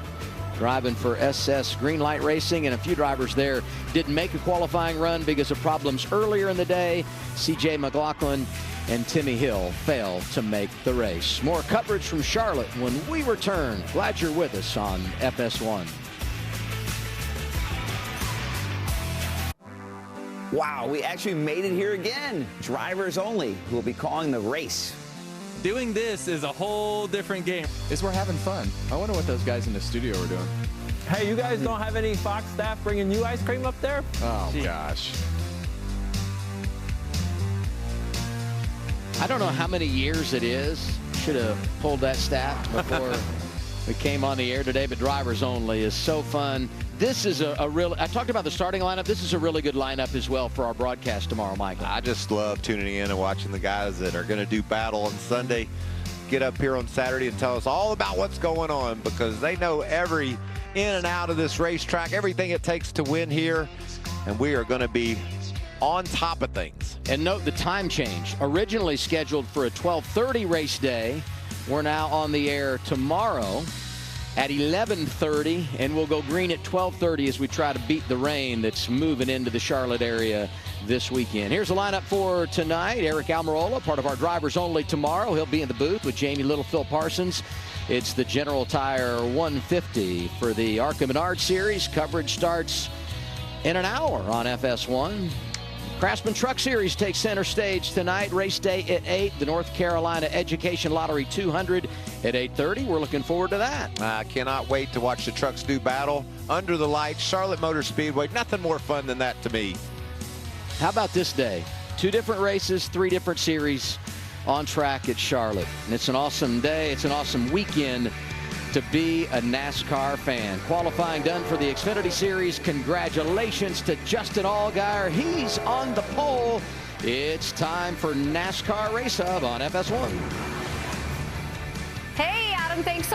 Driving for SS Greenlight Racing, and a few drivers there didn't make a qualifying run because of problems earlier in the day. CJ McLaughlin and Timmy Hill failed to make the race. More coverage from Charlotte when we return. Glad you're with us on FS1. Wow, we actually made it here again. Drivers only who will be calling the race. Doing this is a whole different game. We're having fun. I wonder what those guys in the studio are doing. Hey, you guys don't have any Fox staff bringing you ice cream up there? Oh, gosh. I don't know how many years it is. Should have pulled that stat before we came on the air today, but drivers only is so fun. This is a real, I talked about the starting lineup. This is a really good lineup as well for our broadcast tomorrow, Michael. I just love tuning in and watching the guys that are going to do battle on Sunday get up here on Saturday and tell us all about what's going on, because they know every in and out of this racetrack, everything it takes to win here, and we are going to be on top of things. And note the time change. Originally scheduled for a 12:30 race day, we're now on the air tomorrow at 11:30, and we'll go green at 12:30 as we try to beat the rain that's moving into the Charlotte area this weekend. Here's the lineup for tonight. Eric Almirola, part of our drivers only tomorrow. He'll be in the booth with Jamie Little, Phil Parsons. It's the General Tire 150 for the ARCA Menard Series. Coverage starts in an hour on FS1. Craftsman Truck Series takes center stage tonight. Race day at 8. The North Carolina Education Lottery 200 at 8:30. We're looking forward to that. I cannot wait to watch the trucks do battle under the lights. Charlotte Motor Speedway. Nothing more fun than that to me. How about this day? 2 different races, 3 different series on track at Charlotte. And it's an awesome day. It's an awesome weekend to be a NASCAR fan. Qualifying done for the Xfinity Series. Congratulations to Justin Allgaier. He's on the pole. It's time for NASCAR Race Hub on FS1. Hey, Adam, thanks so